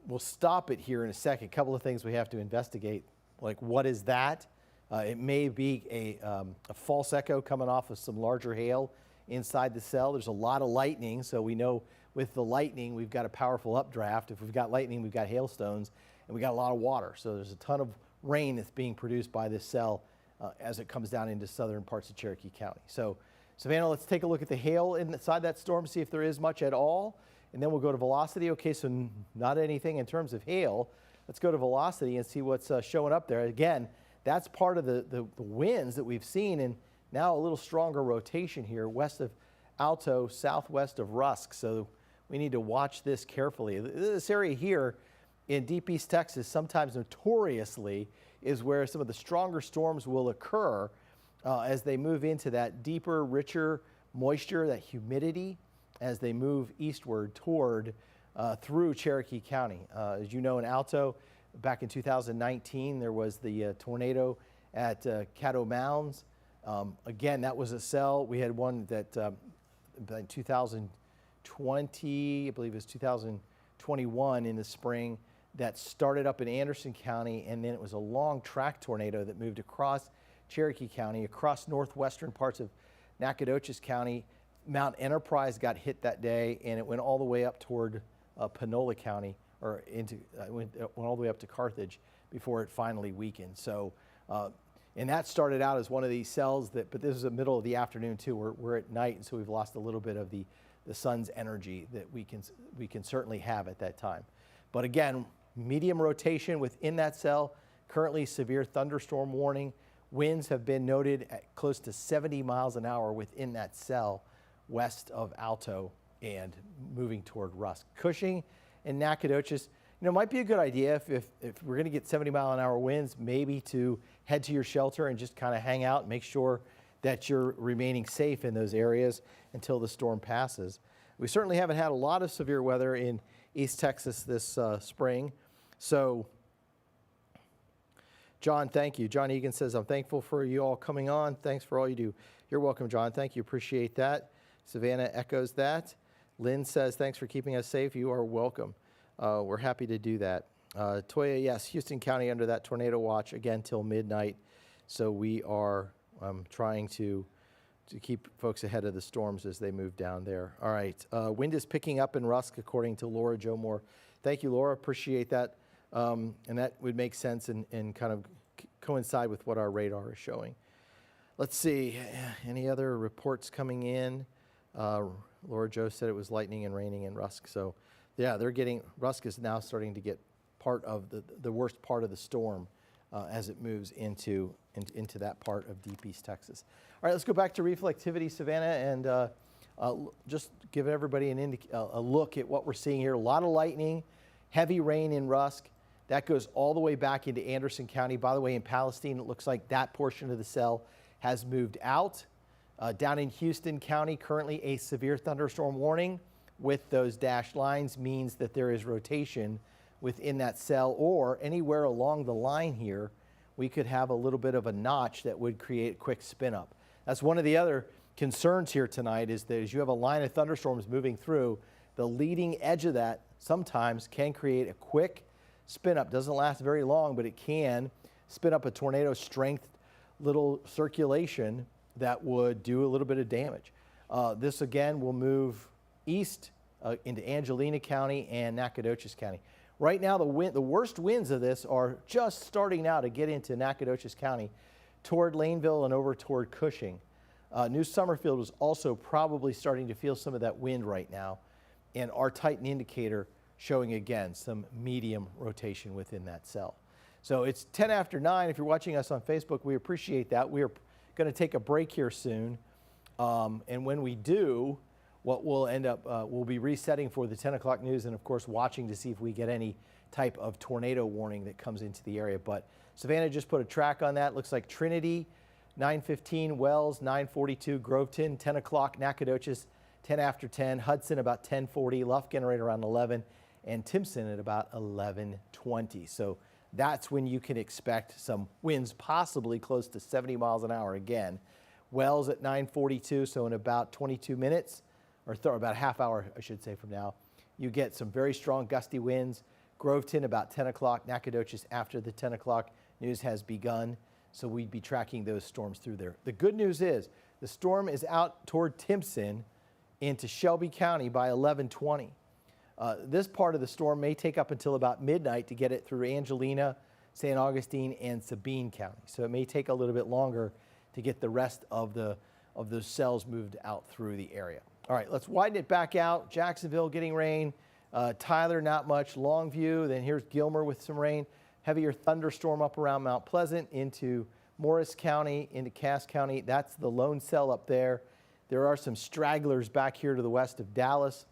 We'll stop it here in a second. A couple of things we have to investigate. Like, what is that? It may be a false echo coming off of some larger hail inside the cell. There's a lot of lightning, so we know with the lightning we've got a powerful updraft. If we've got lightning, we've got hailstones, and we got a lot of water. So there's a ton of rain that's being produced by this cell as it comes down into southern parts of Cherokee County. So Savannah, let's take a look at the hail inside that storm, see if there is much at all, and then we'll go to velocity. Okay, so not anything in terms of hail. Let's go to velocity and see what's showing up there. Again, that's part of the winds that we've seen, and now a little stronger rotation here west of Alto, southwest of Rusk. So we need to watch this carefully. This area here in deep East Texas, sometimes notoriously, is where some of the stronger storms will occur as they move into that deeper, richer moisture, that humidity, as they move eastward toward through Cherokee County. As you know, in Alto, back in 2019, there was the tornado at Caddo Mounds. Again, that was a cell. We had one that in 2020, I believe it was 2021 in the spring, that started up in Anderson County, and then it was a long track tornado that moved across Cherokee County, across northwestern parts of Nacogdoches County. Mount Enterprise got hit that day, and it went all the way up toward Panola County, or went all the way up to Carthage before it finally weakened. So, and that started out as one of these cells but this is the middle of the afternoon too. We're at night, and so we've lost a little bit of the sun's energy that we can certainly have at that time. But again, medium rotation within that cell. Currently, severe thunderstorm warning. Winds have been noted at close to 70 miles an hour within that cell west of Alto and moving toward Rusk. Cushing and Nacogdoches, might be a good idea if we're going to get 70-mile-an-hour winds, maybe to head to your shelter and just kind of hang out and make sure that you're remaining safe in those areas until the storm passes. We certainly haven't had a lot of severe weather in East Texas this spring. So, John, thank you. John Egan says, I'm thankful for you all coming on. Thanks for all you do. You're welcome, John. Thank you. Appreciate that. Savannah echoes that. Lynn says, thanks for keeping us safe. You are welcome. We're happy to do that. Toya, yes, Houston County under that tornado watch again till midnight. So we are trying to keep folks ahead of the storms as they move down there. All right. Wind is picking up in Rusk, according to Laura Jo Moore. Thank you, Laura. Appreciate that. And that would make sense and kind of coincide with what our radar is showing. Let's see. Any other reports coming in? Laura Jo said it was lightning and raining in Rusk. So, yeah, Rusk is now starting to get part of the worst part of the storm as it moves into that part of deep East Texas. All right, let's go back to reflectivity, Savannah, and just give everybody a look at what we're seeing here. A lot of lightning, heavy rain in Rusk. That goes all the way back into Anderson County. By the way, in Palestine, it looks like that portion of the cell has moved out. Down in Houston County, currently a severe thunderstorm warning with those dashed lines means that there is rotation within that cell, or anywhere along the line here, we could have a little bit of a notch that would create a quick spin up. That's one of the other concerns here tonight, is that as you have a line of thunderstorms moving through, the leading edge of that sometimes can create a quick spin up. Doesn't last very long, but it can spin up a tornado strength little circulation that would do a little bit of damage. This again will move east into Angelina County and Nacogdoches County. Right now, the worst winds of this are just starting now to get into Nacogdoches County toward Laneville and over toward Cushing. New Summerfield was also probably starting to feel some of that wind right now, and our Titan indicator showing again some medium rotation within that cell. So it's 10 after 9. If you're watching us on Facebook, we appreciate that. We are going to take a break here soon. And when we do, what we'll end up, we'll be resetting for the 10 o'clock news and of course watching to see if we get any type of tornado warning that comes into the area. But Savannah just put a track on that. Looks like Trinity, 9:15, Wells, 9:42, Groveton, 10 o'clock, Nacogdoches, 10 after 10, Hudson about 10:40, Lufkin right around 11, and Timpson at about 11:20. So that's when you can expect some winds possibly close to 70 miles an hour again. Wells at 9:42, so in about 22 minutes, or about a half hour, I should say, from now, you get some very strong gusty winds. Groveton about 10 o'clock, Nacogdoches after the 10 o'clock news has begun. So we'd be tracking those storms through there. The good news is the storm is out toward Timpson into Shelby County by 11:20. This part of the storm may take up until about midnight to get it through Angelina, St. Augustine, and Sabine County. So it may take a little bit longer to get the rest of those cells moved out through the area. All right, let's widen it back out. Jacksonville getting rain. Tyler, not much. Longview, then here's Gilmer with some rain. Heavier thunderstorm up around Mount Pleasant into Morris County, into Cass County. That's the lone cell up there. There are some stragglers back here to the west of Dallas.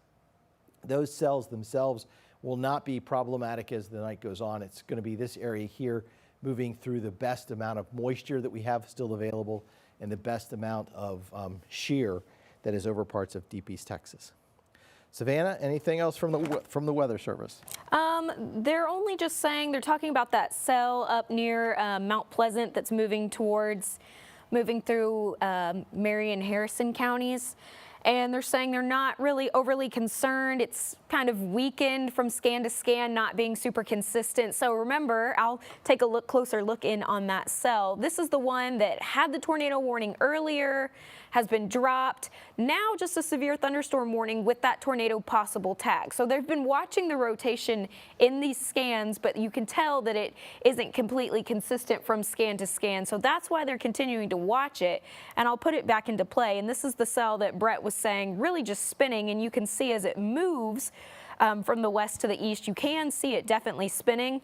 Those cells themselves will not be problematic as the night goes on. It's going to be this area here moving through the best amount of moisture that we have still available and the best amount of shear that is over parts of deep East Texas. Savannah, anything else from the Weather Service? They're only just saying, they're talking about that cell up near Mount Pleasant that's moving through Marion, Harrison counties. And they're saying they're not really overly concerned. It's kind of weakened from scan to scan, not being super consistent. So remember, I'll take a closer look in on that cell. This is the one that had the tornado warning earlier, has been dropped. Now just a severe thunderstorm warning with that tornado possible tag. So they've been watching the rotation in these scans, but you can tell that it isn't completely consistent from scan to scan. So that's why they're continuing to watch it. And I'll put it back into play. And this is the cell that Brett was saying really just spinning, and you can see as it moves from the west to the east, you can see it definitely spinning,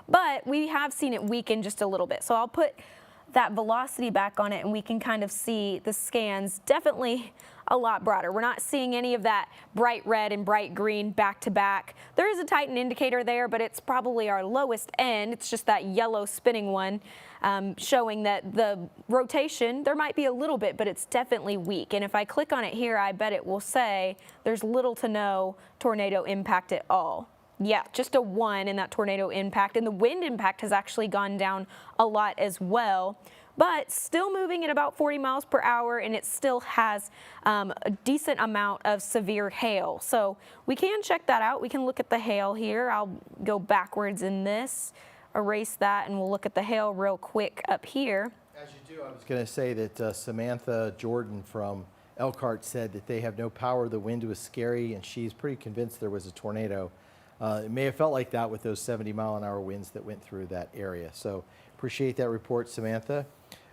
but we have seen it weaken just a little bit. So I'll put that velocity back on it and we can kind of see the scans definitely a lot broader. We're not seeing any of that bright red and bright green back to back. There is a Titan indicator there, but it's probably our lowest end. It's just that yellow spinning one showing that the rotation, there might be a little bit, but it's definitely weak. And if I click on it here, I bet it will say there's little to no tornado impact at all. Yeah, just a 1 in that tornado impact, and the wind impact has actually gone down a lot as well, but still moving at about 40 miles per hour, and it still has a decent amount of severe hail. So we can check that out. We can look at the hail here. I'll go backwards in this, erase that, and we'll look at the hail real quick up here. As you do, I was going to say that Samantha Jordan from Elkhart said that they have no power. The wind was scary, and she's pretty convinced there was a tornado. It may have felt like that with those 70-mile-an-hour winds that went through that area. So appreciate that report, Samantha.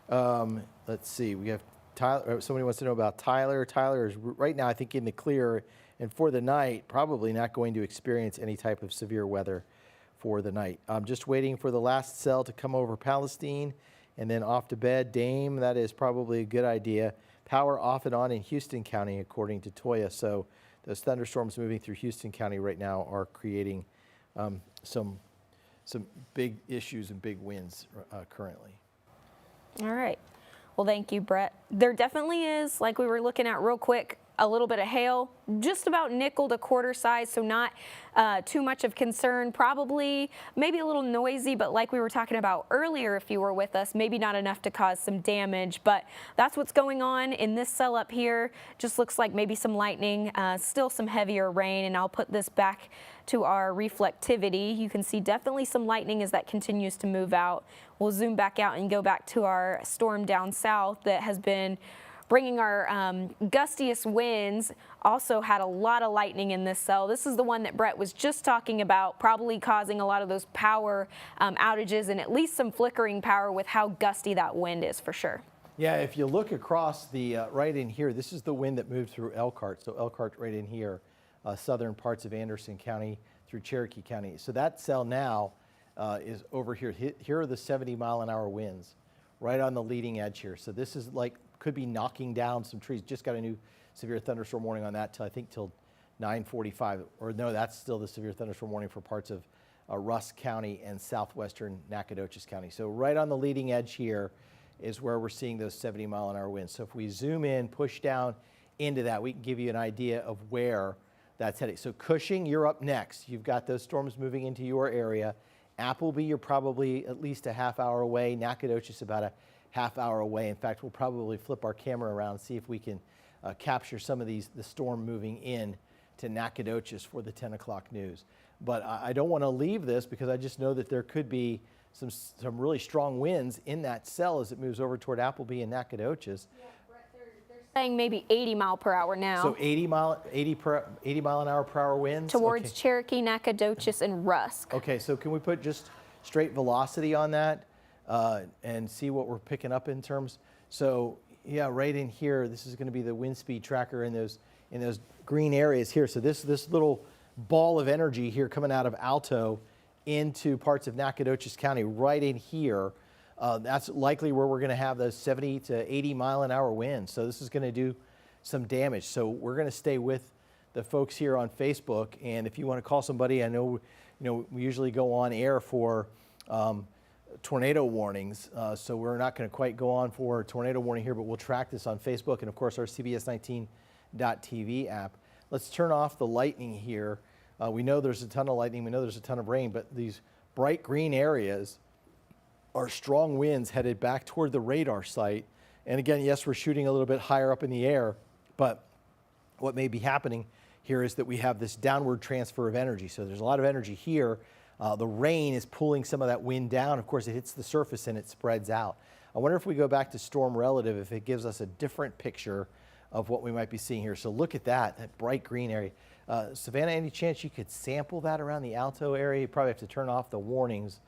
Let's see. We have Tyler. Somebody wants to know about Tyler. Tyler is right now, I think, in the clear, and for the night, probably not going to experience any type of severe weather for the night. I'm just waiting for the last cell to come over Palestine and then off to bed. Dame, that is probably a good idea. Power off and on in Houston County, according to Toya. So those thunderstorms moving through Houston County right now are creating some big issues and big winds currently. All right. Well, thank you, Brett. There definitely is, like we were looking at real quick, a little bit of hail, just about nickel to quarter size, so not too much of concern. Probably maybe a little noisy, but like we were talking about earlier, if you were with us, maybe not enough to cause some damage. But that's what's going on in this cell up here. Just looks like maybe some lightning, still some heavier rain, and I'll put this back to our reflectivity. You can see definitely some lightning as that continues to move out. We'll zoom back out and go back to our storm down south that has been bringing our gustiest winds. Also had a lot of lightning in this cell. This is the one that Brett was just talking about, probably causing a lot of those power outages and at least some flickering power with how gusty that wind is for sure. Yeah, if you look across the right in here, this is the wind that moved through Elkhart. So Elkhart right in here, southern parts of Anderson County through Cherokee County. So that cell now is over here. Here are the 70-mile-an-hour winds right on the leading edge here. So this is like could be knocking down some trees. Just got a new severe thunderstorm warning on that till 9:45, or no, that's still the severe thunderstorm warning for parts of Rusk County and southwestern Nacogdoches County. So right on the leading edge here is where we're seeing those 70-mile-an-hour winds. So if we zoom in, push down into that, we can give you an idea of where that's heading. So Cushing, you're up next. You've got those storms moving into your area. Appleby, you're probably at least a half hour away. Nacogdoches, about a half hour away. In fact, we'll probably flip our camera around and see if we can capture some of the storm moving in to Nacogdoches for the 10 o'clock news. But I don't want to leave this because I just know that there could be some really strong winds in that cell as it moves over toward Appleby and Nacogdoches. Yeah, Brett, they're saying maybe 80 mile per hour now. So 80 mile an hour per hour winds? Towards Okay. Cherokee, Nacogdoches, and Rusk. Okay, so can we put just straight velocity on that and see what we're picking up in terms? So yeah, right in here, this is going to be the wind speed tracker in those green areas here. So this little ball of energy here coming out of Alto into parts of Nacogdoches County right in here, that's likely where we're going to have those 70 to 80 mile an hour winds. So this is going to do some damage. So we're going to stay with the folks here on Facebook, and if you want to call somebody, I know we usually go on air for tornado warnings, so we're not going to quite go on for a tornado warning here, but we'll track this on Facebook and of course our CBS19.TV app. Let's turn off the lightning here. We know there's a ton of lightning, we know there's a ton of rain, but these bright green areas are strong winds headed back toward the radar site. And again, yes, we're shooting a little bit higher up in the air, but what may be happening here is that we have this downward transfer of energy. So there's a lot of energy here. The rain is pulling some of that wind down. Of course, it hits the surface and it spreads out. I wonder if we go back to storm relative, if it gives us a different picture of what we might be seeing here. So look at that bright green area. Savannah, any chance you could sample that around the Alto area? You probably have to turn off the warnings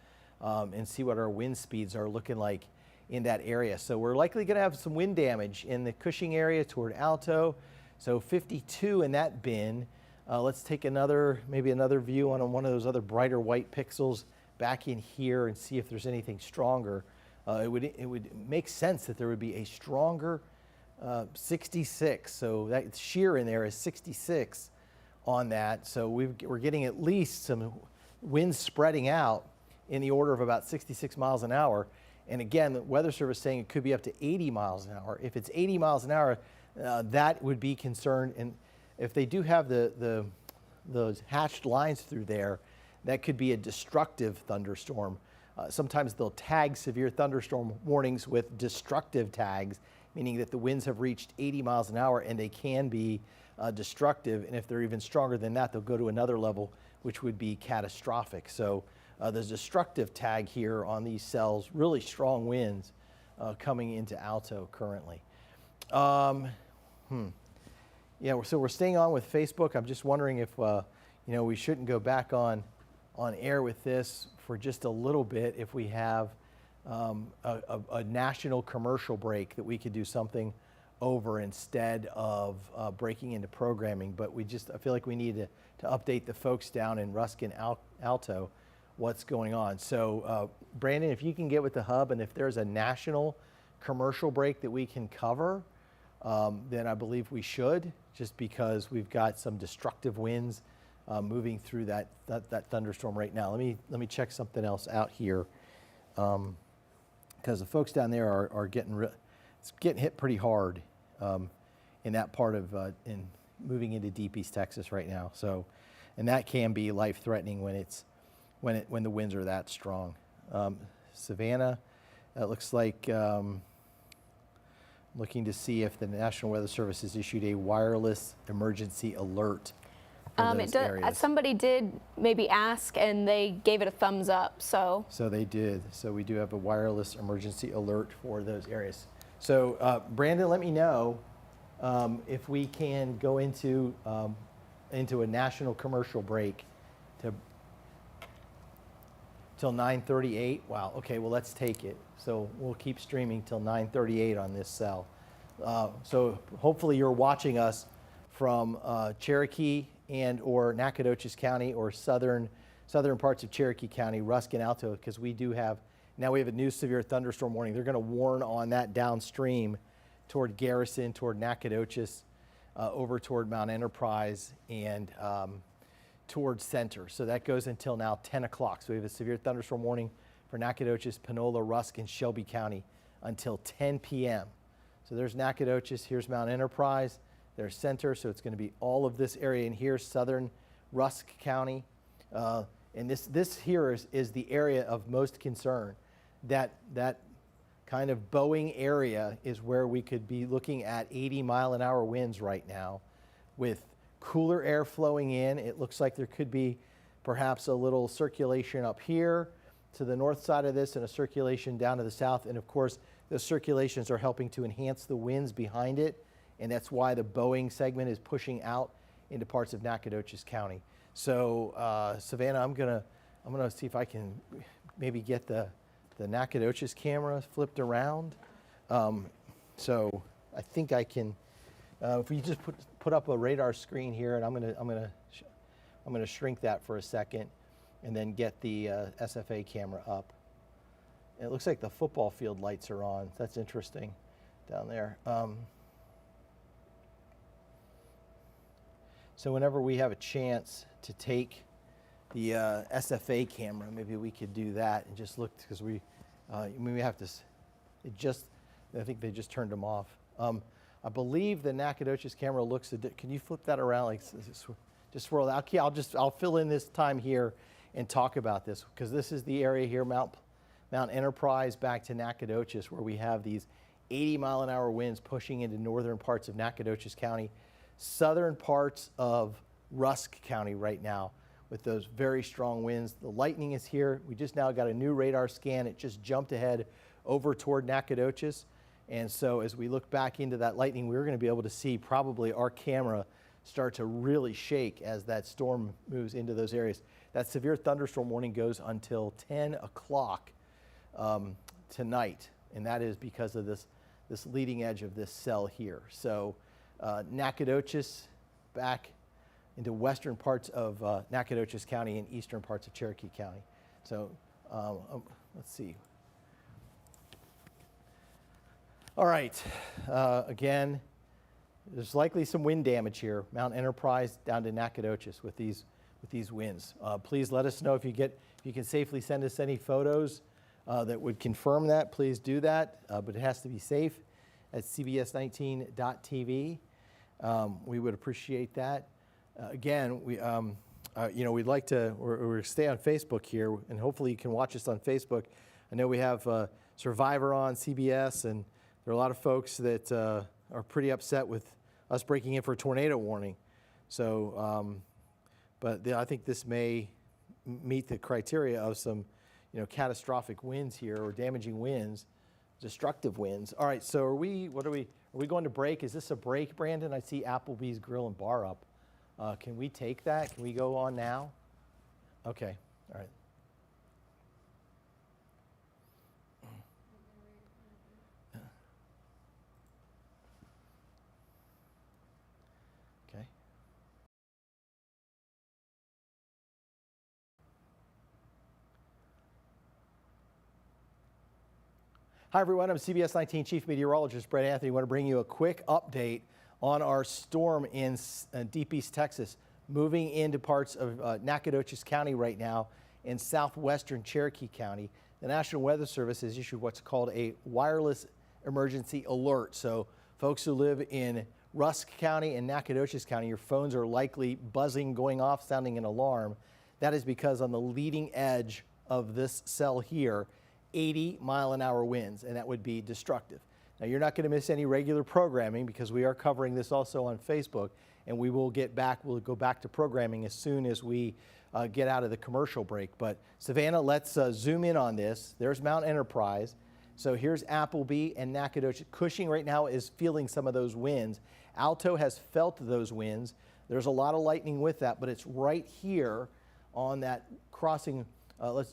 and see what our wind speeds are looking like in that area. So we're likely going to have some wind damage in the Cushing area toward Alto. So 52 in that bin. Let's take maybe another view on one of those other brighter white pixels back in here and see if there's anything stronger. It would make sense that there would be a stronger 66. So that shear in there is 66 on that. So we're getting at least some winds spreading out in the order of about 66 miles an hour. And again, the Weather Service saying it could be up to 80 miles an hour. If it's 80 miles an hour, that would be concerned. And if they do have those hatched lines through there, that could be a destructive thunderstorm. Sometimes they'll tag severe thunderstorm warnings with destructive tags, meaning that the winds have reached 80 miles an hour and they can be destructive. And if they're even stronger than that, they'll go to another level, which would be catastrophic. So there's a destructive tag here on these cells, really strong winds coming into Alto currently. Yeah, so we're staying on with Facebook. I'm just wondering if we shouldn't go back on air with this for just a little bit if we have a national commercial break that we could do something over instead of breaking into programming. But I feel like we need to update the folks down in Rusk and Alto what's going on. So Brandon, if you can get with the hub, and if there's a national commercial break that we can cover, then I believe we should, just because we've got some destructive winds moving through that thunderstorm right now. Let me check something else out here, because the folks down there are getting hit pretty hard in that part of in moving into deep East Texas right now. So, and that can be life-threatening when the winds are that strong. Savannah, it looks like. Looking to see if the National Weather Service has issued a wireless emergency alert for those areas. Somebody did maybe ask, and they gave it a thumbs up. So they did. So we do have a wireless emergency alert for those areas. So Brandon, let me know if we can go into a national commercial break till 9:38. Wow. Okay. Well, let's take it. So we'll keep streaming till 9:38 on this cell. So hopefully you're watching us from Cherokee or Nacogdoches County or southern parts of Cherokee County, Rusk and Alto, because we have a new severe thunderstorm warning. They're going to warn on that downstream toward Garrison, toward Nacogdoches, over toward Mount Enterprise, and towards Center. So that goes until now 10 o'clock. So we have a severe thunderstorm warning for Nacogdoches, Panola, Rusk, and Shelby County until 10 p.m. So there's Nacogdoches, here's Mount Enterprise, there's Center, so it's going to be all of this area in here, southern Rusk County. And this here is the area of most concern. That kind of Boeing area is where we could be looking at 80-mile-an-hour winds right now with cooler air flowing in. It looks like there could be perhaps a little circulation up here to the north side of this and a circulation down to the south. And of course, those circulations are helping to enhance the winds behind it. And that's why the Boeing segment is pushing out into parts of Nacogdoches County. So Savannah, I'm gonna see if I can maybe get the Nacogdoches camera flipped around. So I think I can. If we just put up a radar screen here, and I'm gonna shrink that for a second, and then get the SFA camera up. And it looks like the football field lights are on. That's interesting, down there. So whenever we have a chance to take the SFA camera, maybe we could do that and just look, because we have to. I think they just turned them off. I believe the Nacogdoches camera looks. Can you flip that around, like just swirl that? I'll fill in this time here and talk about this, because this is the area here, Mount Enterprise back to Nacogdoches, where we have these 80-mile-an-hour winds pushing into northern parts of Nacogdoches County, southern parts of Rusk County right now with those very strong winds. The lightning is here. We just now got a new radar scan. It just jumped ahead over toward Nacogdoches. And so as we look back into that lightning, we're going to be able to see probably our camera start to really shake as that storm moves into those areas. That severe thunderstorm warning goes until 10 o'clock tonight, and that is because of this leading edge of this cell here. So Nacogdoches back into western parts of Nacogdoches County and eastern parts of Cherokee County. So let's see. All right, again, there's likely some wind damage here. Mount Enterprise down to Nacogdoches with these winds. Please let us know if you can safely send us any photos that would confirm that. Please do that, but it has to be safe at CBS19.tv. We would appreciate that. Again, we'd like to or stay on Facebook here, and hopefully you can watch us on Facebook. I know we have Survivor on CBS, and there are a lot of folks that are pretty upset with us breaking in for a tornado warning. So, but I think this may meet the criteria of some, catastrophic winds here, or damaging winds, destructive winds. All right, so are we going to break? Is this a break, Brandon? I see Applebee's Grill and Bar up. Can we take that? Can we go on now? Okay, all right. Okay. Hi, everyone. I'm CBS 19 Chief Meteorologist Brett Anthony. I want to bring you a quick update on our storm in Deep East Texas, moving into parts of Nacogdoches County right now in southwestern Cherokee County. The National Weather Service has issued what's called a wireless emergency alert. So folks who live in Rusk County and Nacogdoches County, your phones are likely buzzing, going off, sounding an alarm. That is because on the leading edge of this cell here, 80-mile-an-hour winds, and that would be destructive. Now, you're not going to miss any regular programming because we are covering this also on Facebook, and we'll go back to programming as soon as we get out of the commercial break. But Savannah, let's zoom in on this. There's Mount Enterprise. So here's Appleby and Nacogdoches. Cushing right now is feeling some of those winds. Alto has felt those winds. There's a lot of lightning with that, but it's right here on that crossing. I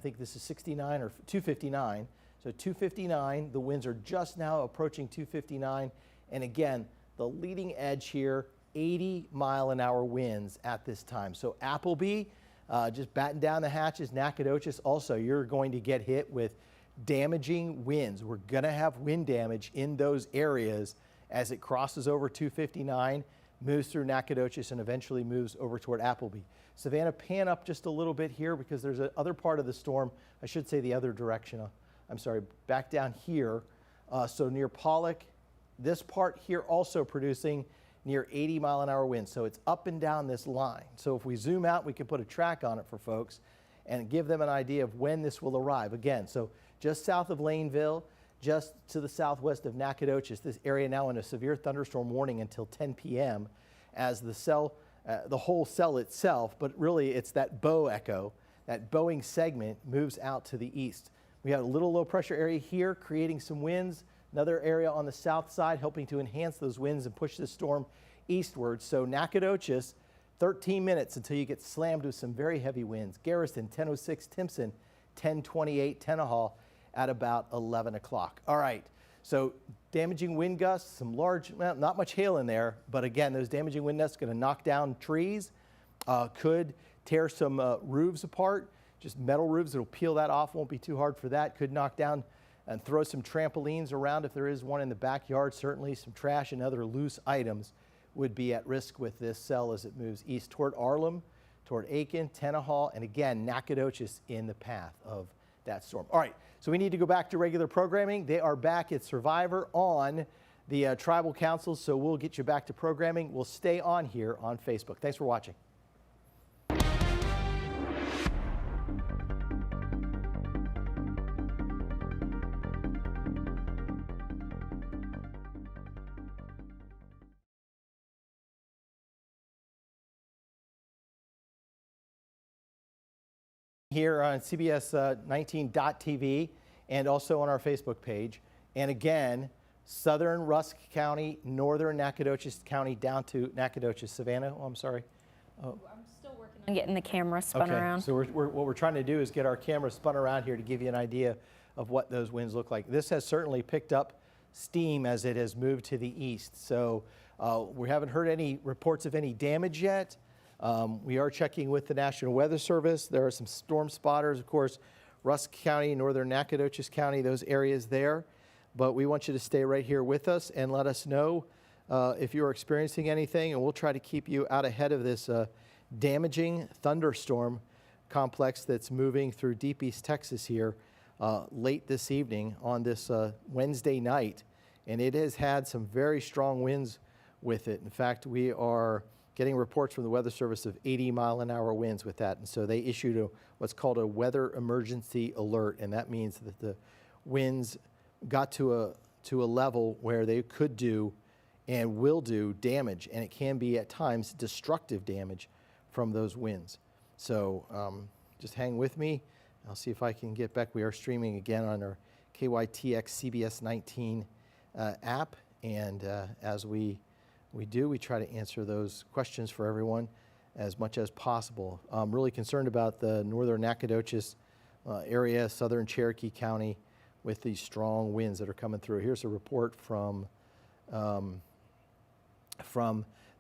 think this is 69 or 259. So 259, the winds are just now approaching 259. And again, the leading edge here, 80-mile-an-hour winds at this time. So Appleby, just batten down the hatches. Nacogdoches, also, you're going to get hit with damaging winds. We're going to have wind damage in those areas as it crosses over 259, moves through Nacogdoches, and eventually moves over toward Appleby. Savannah, pan up just a little bit here because there's another part of the storm. I should say the other direction. I'm sorry, back down here. So near Pollock, this part here also producing near 80-mile-an-hour winds. So it's up and down this line. So if we zoom out, we can put a track on it for folks and give them an idea of when this will arrive. Again, so just south of Laneville, just to the southwest of Nacogdoches, this area now in a severe thunderstorm warning until 10 p.m. as the whole cell itself, but really it's that bow echo, that bowing segment moves out to the east. We have a little low pressure area here creating some winds, another area on the south side helping to enhance those winds and push the storm eastward. So Nacogdoches, 13 minutes until you get slammed with some very heavy winds. Garrison, 10:06, Timpson, 10:28, Tenaha at about 11 o'clock. All right, so damaging wind gusts, some large, well, not much hail in there, but again, those damaging wind gusts going to knock down trees, could tear some roofs apart, just metal roofs. It'll peel that off, won't be too hard for that. Could knock down and throw some trampolines around if there is one in the backyard. Certainly some trash and other loose items would be at risk with this cell as it moves east toward Arlem, toward Aiken, Tenaha, and again, Nacogdoches in the path of that storm. All right, so we need to go back to regular programming. They are back at Survivor on the tribal councils, so we'll get you back to programming. We'll stay on here on Facebook. Thanks for watching. Here on CBS19.tv and also on our Facebook page. And again, southern Rusk County, northern Nacogdoches County down to Nacogdoches. Savannah, oh, I'm sorry. I'm still working on getting the camera spun around. So what we're trying to do is get our camera spun around here to give you an idea of what those winds look like. This has certainly picked up steam as it has moved to the east. So we haven't heard any reports of any damage yet. We are checking with the National Weather Service. There are some storm spotters, of course, Rusk County, northern Nacogdoches County, those areas there. But we want you to stay right here with us and let us know if you're experiencing anything, and we'll try to keep you out ahead of this damaging thunderstorm complex that's moving through deep East Texas here late this evening on this Wednesday night. And it has had some very strong winds with it. In fact, we are getting reports from the Weather Service of 80-mile-an-hour winds with that. And so they issued what's called a weather emergency alert, and that means that the winds got to a level where they could do and will do damage, and it can be at times destructive damage from those winds. So just hang with me. I'll see if I can get back. We are streaming again on our KYTX CBS19 app, and as we try to answer those questions for everyone as much as possible. I'm really concerned about the northern Nacogdoches area, southern Cherokee County, with these strong winds that are coming through. Here's a report from the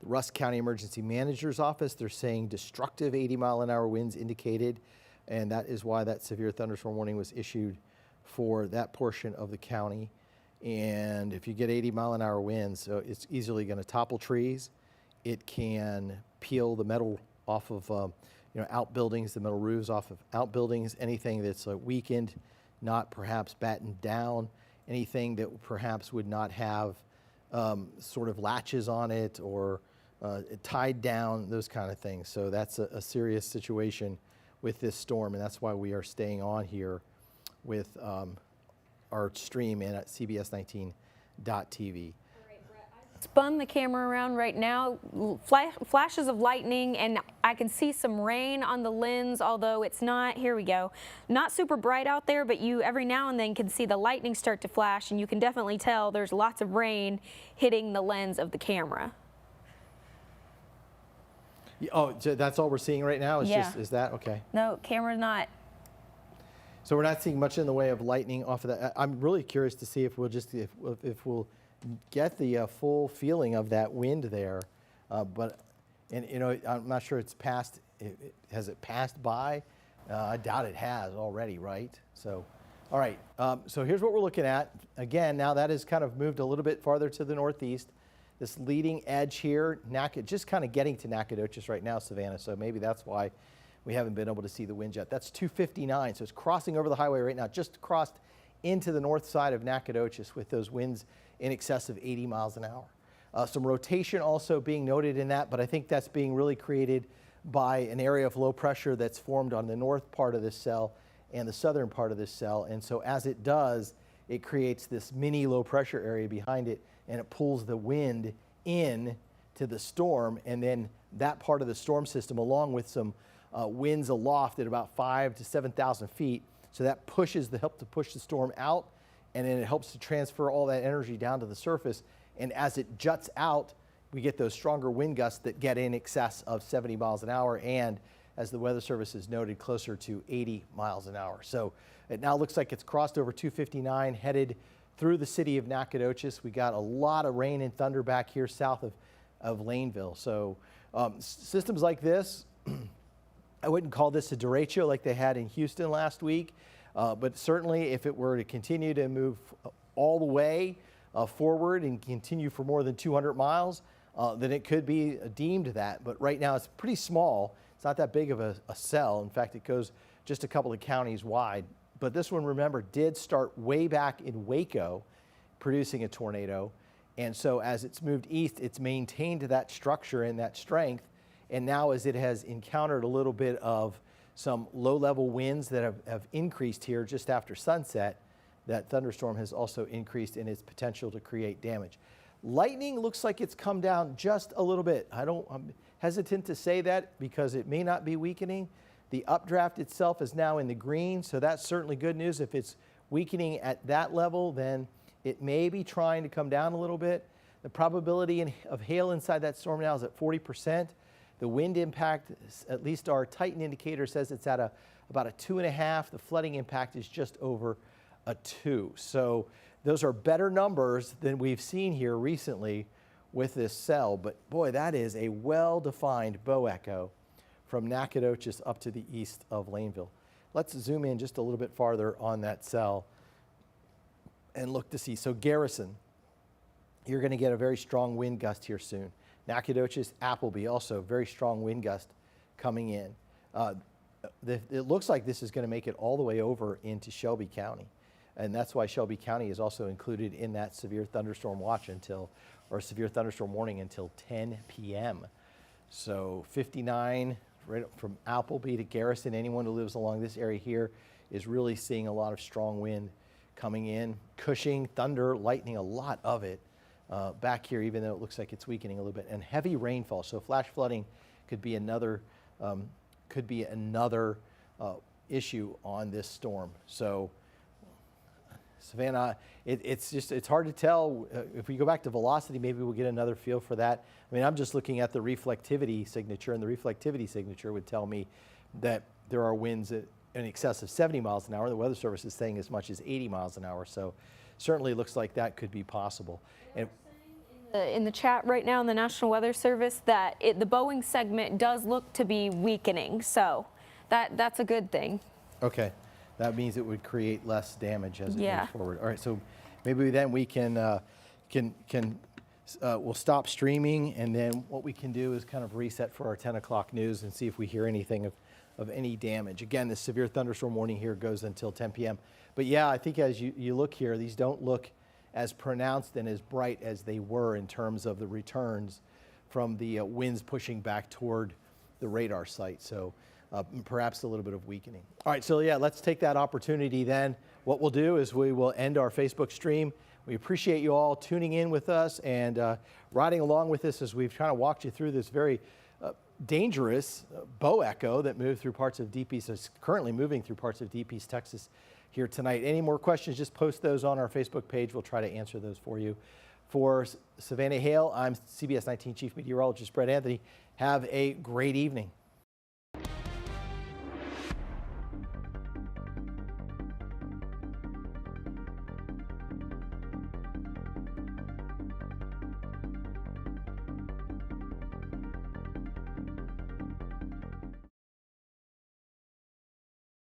Rusk County Emergency Manager's Office. They're saying destructive 80-mile-an-hour winds indicated, and that is why that severe thunderstorm warning was issued for that portion of the county. And if you get 80-mile-an-hour winds, it's easily going to topple trees. It can peel the metal off of outbuildings, the metal roofs off of outbuildings, anything that's weakened, not perhaps battened down, anything that perhaps would not have sort of latches on it or tied down, those kind of things. So that's a serious situation with this storm, and that's why we are staying on here with our stream in at CBS19.tv. Spun the camera around right now, flashes of lightning, and I can see some rain on the lens, although it's not, here we go, not super bright out there, but you every now and then can see the lightning start to flash, and you can definitely tell there's lots of rain hitting the lens of the camera. Oh, so that's all we're seeing right now? Yeah. Is that okay? No, camera's not. So we're not seeing much in the way of lightning off of that. I'm really curious to see if we'll get the full feeling of that wind there. But I'm not sure it's passed. Has it passed by? I doubt it has already, right? So, All right, so here's what we're looking at. Again, now that has kind of moved a little bit farther to the northeast. This leading edge here, just kind of getting to Nacogdoches right now, Savannah, so maybe that's why we haven't been able to see the wind jet. That's 259, so it's crossing over the highway right now, just crossed into the north side of Nacogdoches with those winds in excess of 80 miles an hour. Some rotation also being noted in that, but I think that's being really created by an area of low pressure that's formed on the north part of this cell and the southern part of this cell. And so as it does, it creates this mini low pressure area behind it, and it pulls the wind in to the storm. And then that part of the storm system, along with some winds aloft at about 5,000 to 7,000 feet. So that helps to push the storm out, and then it helps to transfer all that energy down to the surface. And as it juts out, we get those stronger wind gusts that get in excess of 70 miles an hour, and as the Weather Service has noted, closer to 80 miles an hour. So it now looks like it's crossed over 259, headed through the city of Nacogdoches. We got a lot of rain and thunder back here south of Laneville. So systems like this, I wouldn't call this a derecho like they had in Houston last week, but certainly if it were to continue to move all the way forward and continue for more than 200 miles, then it could be deemed that. But right now it's pretty small. It's not that big of a cell. In fact, it goes just a couple of counties wide. But this one, remember, did start way back in Waco, producing a tornado. And so as it's moved east, it's maintained that structure and that strength. And now as it has encountered a little bit of some low-level winds that have increased here just after sunset, that thunderstorm has also increased in its potential to create damage. Lightning looks like it's come down just a little bit. I'm hesitant to say that because it may not be weakening. The updraft itself is now in the green, so that's certainly good news. If it's weakening at that level, then it may be trying to come down a little bit. The probability of hail inside that storm now is at 40%. The wind impact, at least our Titan indicator says it's at about a 2.5. The flooding impact is just over a 2. So those are better numbers than we've seen here recently with this cell. But boy, that is a well-defined bow echo from Nacogdoches up to the east of Laneville. Let's zoom in just a little bit farther on that cell and look to see. So Garrison, you're going to get a very strong wind gust here soon. Nacogdoches, Appleby, also very strong wind gust coming in. It looks like this is going to make it all the way over into Shelby County. And that's why Shelby County is also included in that severe thunderstorm watch or severe thunderstorm warning until 10 p.m. So 59 right up from Appleby to Garrison. Anyone who lives along this area here is really seeing a lot of strong wind coming in. Cushing, thunder, lightning, a lot of it back here, even though it looks like it's weakening a little bit. And heavy rainfall, so flash flooding could be another issue on this storm. So Savannah, it's hard to tell. If we go back to velocity, maybe we'll get another feel for that. I mean, I'm just looking at the reflectivity signature, and the reflectivity signature would tell me that there are winds in excess of 70 miles an hour. The Weather Service is saying as much as 80 miles an hour. So certainly looks like that could be possible. And in the chat right now in the National Weather Service that the Boeing segment does look to be weakening. So that's a good thing. okay. That means it would create less damage as it moves forward. All right, so maybe then we we'll stop streaming, and then what we can do is kind of reset for our 10 o'clock news and see if we hear anything of any damage. Again, the severe thunderstorm warning here goes until 10 p.m. But yeah, I think as you look here, these don't look as pronounced and as bright as they were in terms of the returns from the winds pushing back toward the radar site. So perhaps a little bit of weakening. All right, so yeah, let's take that opportunity then. What we'll do is we will end our Facebook stream. We appreciate you all tuning in with us and riding along with us as we've kind of walked you through this very dangerous bow echo that moved through parts of Deep East, is currently moving through parts of Deep East Texas here tonight. Any more questions, just post those on our Facebook page. We'll try to answer those for you. For Savannah Hale, I'm CBS 19 Chief Meteorologist Brett Anthony. Have a great evening.